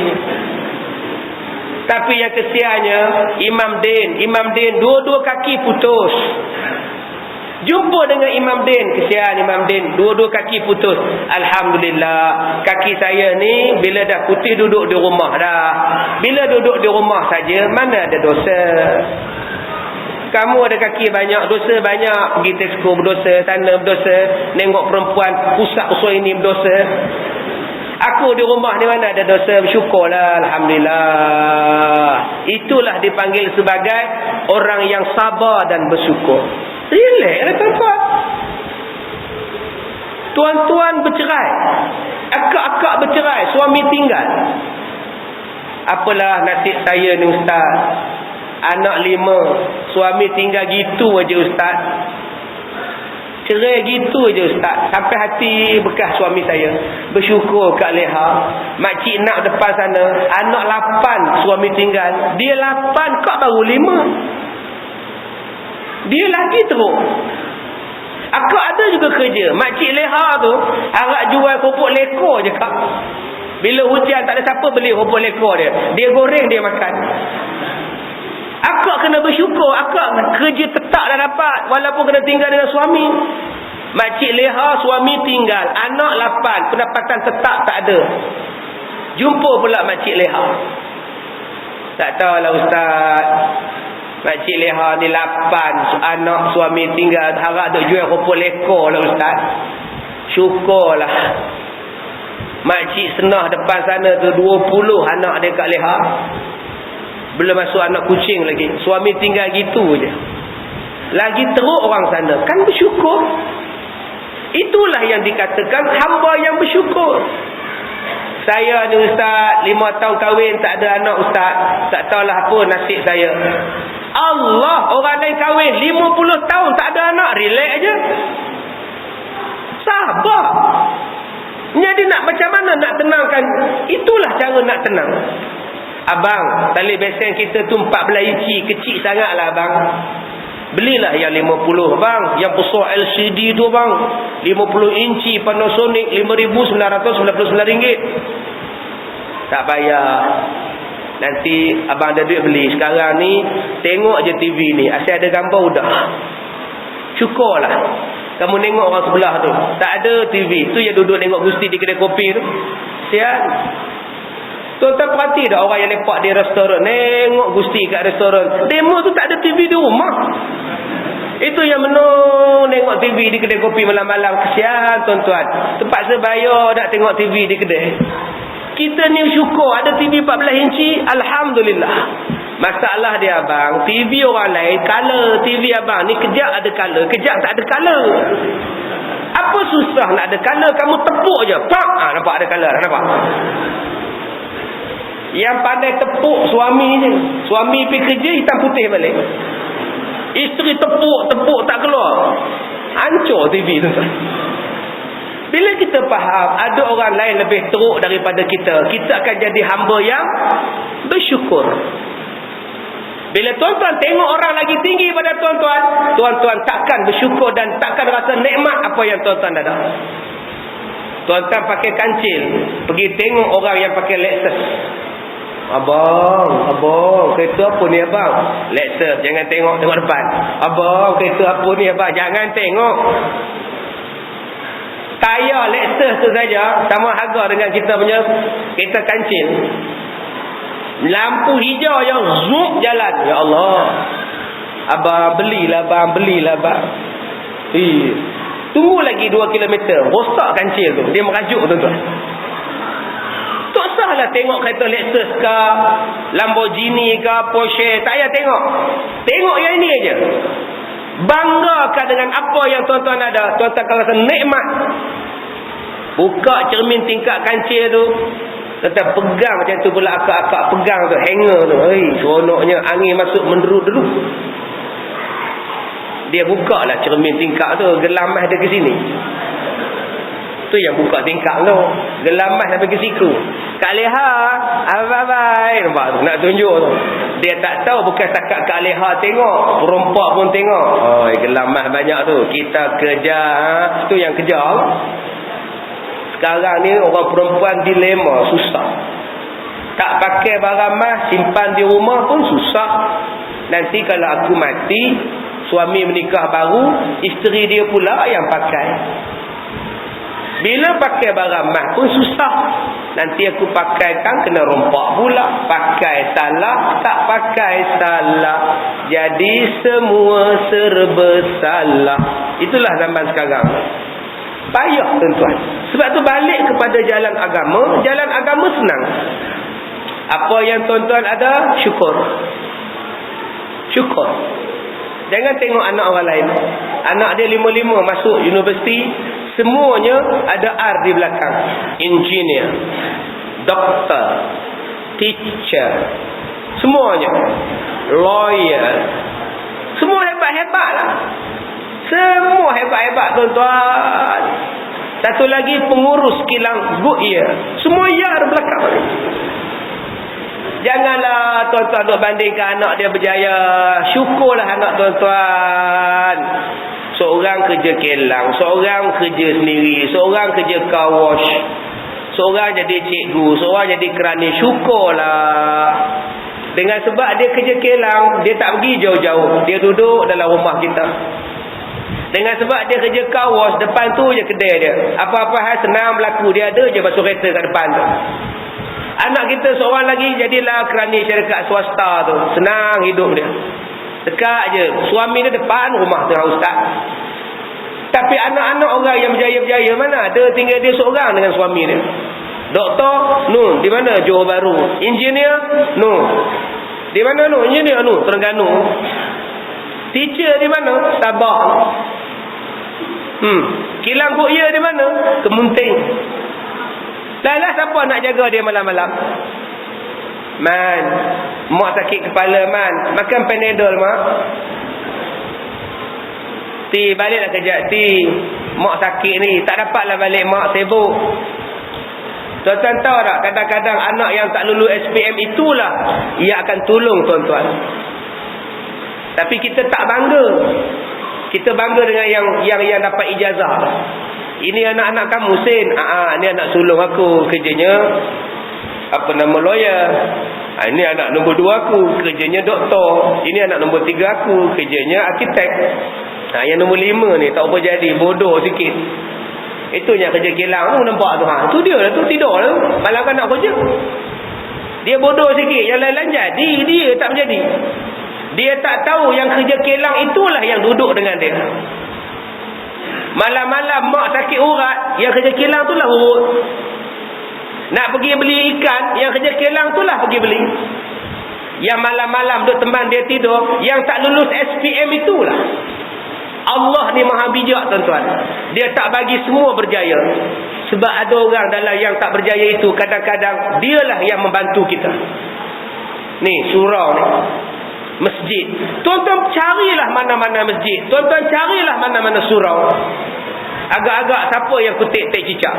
Tapi yang kesiannya, Imam Din dua-dua kaki putus. Jumpa dengan Imam Din, kesian Imam Din, dua-dua kaki putus. Alhamdulillah, kaki saya ni bila dah putih duduk di rumah dah. Bila duduk di rumah saja, mana ada dosa. Kamu ada kaki banyak, dosa banyak. Pergi Tesco berdosa, sana berdosa, nengok perempuan pusat usul ini berdosa. Aku di rumah ni mana ada dosa, bersyukurlah, alhamdulillah. Itulah dipanggil sebagai orang yang sabar dan bersyukur. Relaxlah tuan-tuan. Tuan-tuan bercerai, akak-akak bercerai, suami tinggal. Apalah nasib saya ni ustaz, anak 5, suami tinggal gitu aja ustaz. Cerai gitu aja ustaz. Sampai hati bekas suami saya. Bersyukur Kak Leha, makcik nak depan sana, anak 8 suami tinggal. Dia 8, kak baru 5. Dia lagi teruk. Akak ada juga kerja. Makcik Leha tu harap jual kerupuk lekor je kak. Bila hujan tak ada siapa beli kerupuk lekor dia. Dia goreng, dia makan. Akak kena bersyukur, akak kerja tetap dah dapat walaupun kena tinggal dengan suami. Makcik Leha suami tinggal, anak 8, pendapatan tetap tak ada. Jumpa pula Makcik Leha. Tak tahulah ustaz, Makcik Leha ni 8 anak suami tinggal, harap duk jual kerupuk lekor lah ustaz. Syukurlah. Makcik Senah depan sana tu 20 anak dia Kak Leha. Belum masuk anak kucing lagi. Suami tinggal gitu je. Lagi teruk orang sana. Kan bersyukur. Itulah yang dikatakan hamba yang bersyukur. Saya ni ustaz, 5 tahun kahwin tak ada anak ustaz. Tak tahulah apa nasib saya. Allah, orang lain kahwin 50 tahun tak ada anak, relax aja. Sabar. Jadi nak macam mana nak tenangkan? Itulah cara nak tenang. Abang, tali besen kita tu 14 inci, kecil sangatlah abang. Belilah yang 50 bang, yang besar LCD tu bang, 50 inci Panasonic, RM5,999. Tak payah. Nanti abang ada duit beli. Sekarang ni tengok je TV ni, asyik ada gambar udah. Syukurlah. Kamu tengok orang sebelah tu, tak ada TV. Tu yang duduk tengok Gusti di kedai kopi tu. Siap. Tuan-tuan perhati dah orang yang lepak di restoran, tengok Gusti kat restoran. Demo tu tak ada TV di rumah. Itu yang menung tengok TV di kedai kopi malam-malam. Kesian tuan-tuan, terpaksa bayar nak tengok TV di kedai. Kita ni syukur ada TV 14 inci, alhamdulillah. Masalah dia abang, TV orang lain color, TV abang ni kejap ada color, kejap tak ada color. Apa susah nak ada color? Kamu tepuk je, pak, nampak ada color, nampak. Yang pandai tepuk suami je. Suami pergi kerja hitam putih balik. Isteri tepuk tak keluar. Hancur TV tu. Bila kita faham ada orang lain lebih teruk daripada kita, kita akan jadi hamba yang bersyukur. Bila tuan-tuan tengok orang lagi tinggi pada tuan-tuan, tuan-tuan takkan bersyukur dan takkan rasa nikmat apa yang tuan-tuan ada. Tuan-tuan pakai kancil, pergi tengok orang yang pakai Lexus. Abang, kereta apa ni abang? Lexus, jangan tengok depan. Abang, kereta apa ni abang? Jangan tengok. Tayar Lexus tu saja sama harga dengan kita punya kereta kancil. Lampu hijau yang zoom jalan. Ya Allah. Abang, belilah abang. Tunggu lagi 2 kilometer, rosak kancil tu. Dia merajuk tuan-tuan. Tak sahlah tengok kereta Lexus ke, Lamborghini ke, Porsche. Tak payah tengok. Tengok yang ini aja. Banggakan dengan apa yang tuan-tuan ada. Tuan-tuan akan rasa nikmat. Buka cermin tingkat kancil tu, Tentang pegang macam tu pula, akak-akak pegang tu, hanger tu. Seronoknya angin masuk menderu-deru. Dia buka lah cermin tingkap tu, gelamah dia ke sini. Tu yang buka tingkap tu, gelamah sampai ke siku. Kak Leha, abai-abai, nampak tu, nak tunjuk tu. Dia tak tahu bukan setakat Kak Leha tengok, perempuan pun tengok. Gelamah banyak tu, kita kejar. Tu yang kejar. Sekarang ni orang perempuan dilema, susah. Tak pakai barang mas, simpan di rumah pun susah. Nanti kalau aku mati, suami menikah baru, isteri dia pula yang pakai. Bila pakai barang mas pun susah. Nanti aku pakaikan kena rompak pula. Pakai salah, tak pakai salah. Jadi semua serba salah. Itulah zaman sekarang. Payah tuan-tuan. Sebab tu balik kepada jalan agama. Jalan agama senang. Apa yang tuan-tuan ada, syukur. Syukur. Jangan tengok anak orang lain. Anak dia 5 masuk universiti, semuanya ada R di belakang. Engineer, doktor, teacher, semuanya. Lawyer. Semua hebat-hebat lah. Semua hebat-hebat tuan-tuan. Satu lagi pengurus kilang Goodyear. Semua R belakang. Janganlah tuan-tuan duk bandingkan anak dia berjaya. Syukurlah anak tuan-tuan. Seorang kerja kilang, seorang kerja sendiri, seorang kerja car wash, seorang jadi cikgu, seorang jadi kerani. Syukurlah. Dengan sebab dia kerja kilang, dia tak pergi jauh-jauh. Dia duduk dalam rumah kita. Dengan sebab dia kerja car wash, depan tu je kedai dia. Apa-apa hal senang berlaku, dia ada je basuh kereta kat depan tu. Anak kita seorang lagi jadilah kerani syarikat swasta tu. Senang hidup dia. Dekat je. Suami dia depan rumah tengah ustaz. Tapi anak-anak orang yang berjaya-berjaya mana? Ada tinggal dia seorang dengan suami dia. Doktor? No. Di mana? Johor Bahru. Engineer? No. Di mana no? Engineer? No. Terengganu. Teacher di mana? Sabah. Kilang Goodyear di mana? Kemunting. Lah siapa nak jaga dia malam-malam? Man, mak sakit kepala man. Makan Panadol mak. Ti baliklah kejap ti. Mak sakit ni, tak dapatlah balik mak, sibuk. Tuan-tuan tahu tak, kadang-kadang anak yang tak lulus SPM itulah ia akan tolong tuan-tuan. Tapi kita tak bangga. Kita bangga dengan yang dapat ijazah. Ini anak-anak kamu Sin. Ini anak sulung aku, kerjanya apa nama lawyer. Ini anak nombor 2 aku, kerjanya doktor. Ini anak nombor 3 aku, kerjanya arkitek. Yang nombor 5 ni tak apa jadi, bodoh sikit. Itu yang kerja kilang tu, nampak tu. Tu dia lah tu, tidur lah. Malam kan nak kerja. Dia bodoh sikit, yang lain-lain jadi, dia tak menjadi. Dia tak tahu yang kerja kilang itulah yang duduk dengan dia. Malam-malam mak sakit urat, yang kerja kilang tu lah urut. Nak pergi beli ikan, yang kerja kilang tu lah pergi beli. Yang malam-malam duduk teman dia tidur, yang tak lulus SPM itulah. Allah ni maha bijak tuan-tuan. Dia tak bagi semua berjaya. Sebab ada orang dalam yang tak berjaya itu, kadang-kadang dialah yang membantu kita. Ni surau ni, masjid. Tuan-tuan carilah mana-mana masjid. Tuan-tuan carilah mana-mana surau. Agak-agak siapa yang kutip teh cicak?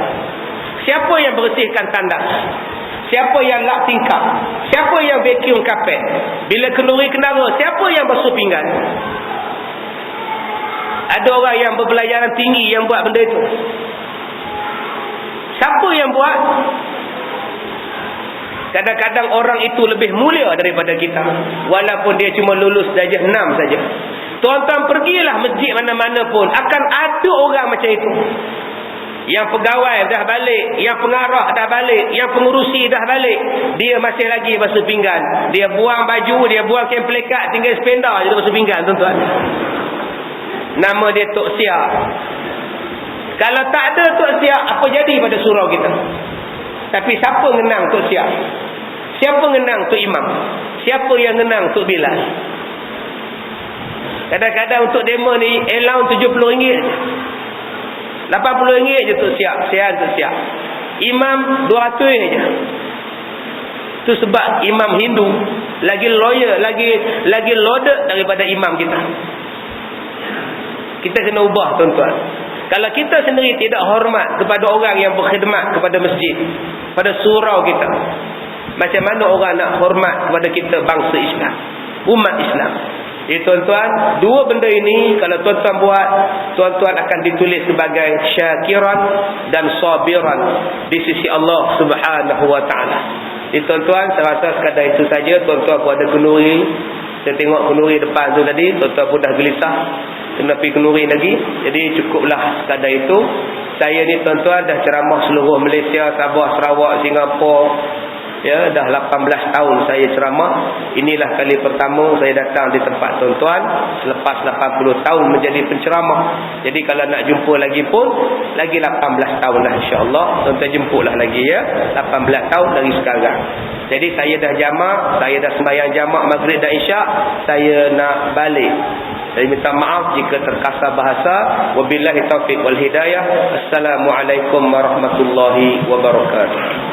Siapa yang bersihkan tandas? Siapa yang lap tingkap? Siapa yang vacuum kapet? Bila kenduri kenara, siapa yang basuh pinggan? Ada orang yang berpelajaran tinggi yang buat benda itu. Siapa yang buat? Kadang-kadang orang itu lebih mulia daripada kita, walaupun dia cuma lulus darjah 6 saja. Tuan-tuan pergilah masjid mana-mana pun, akan ada orang macam itu. Yang pegawai dah balik, yang pengarah dah balik, yang pengurusi dah balik, dia masih lagi basuh pinggan. Dia buang baju, dia buang kain pelekat, tinggal sependa je basuh pinggan tuan-tuan. Nama dia Tok Siak. Kalau tak ada Tok Siak, apa jadi pada surau kita? Tapi siapa ngenang Tok Siak? Siapa ngenang Tok Imam? Siapa yang ngenang Tok Bilal? Kadang-kadang untuk demo ni allowance RM70, RM80 je Tok Siak. Siap Tok Siak. Imam RM200 je. Itu sebab imam Hindu lagi lawyer, lagi loaded daripada imam kita. Kita kena ubah tuan-tuan. Kalau kita sendiri tidak hormat kepada orang yang berkhidmat kepada masjid, pada surau kita, macam mana orang nak hormat kepada kita bangsa Islam, umat Islam? Jadi tuan-tuan, dua benda ini kalau tuan-tuan buat, tuan-tuan akan ditulis sebagai syakiran dan sabiran di sisi Allah Subhanahu wa taala. Jadi tuan-tuan, saya rasa sekadar itu saja. Tuan-tuan pun ada kenduri. Saya tengok kenduri depan tu tadi, tuan-tuan pun dah gelisah kena pergi kenduri lagi. Jadi cukuplah sekadar itu. Saya ni tuan-tuan dah ceramah seluruh Malaysia, Sabah, Sarawak, Singapura. Ya, dah 18 tahun saya ceramah. Inilah kali pertama saya datang di tempat tuan-tuan selepas 80 tahun menjadi penceramah. Jadi kalau nak jumpa lagi pun, lagi 18 tahun lah insya-Allah. Tuan-tuan jemputlah lagi ya. 18 tahun dari sekarang. Jadi saya dah jamak, saya dah sembahyang jamak maghrib dan isyak, saya nak balik. Saya minta maaf jika terkasar bahasa. Wabillahi taufiq wal hidayah. Assalamualaikum warahmatullahi wabarakatuh.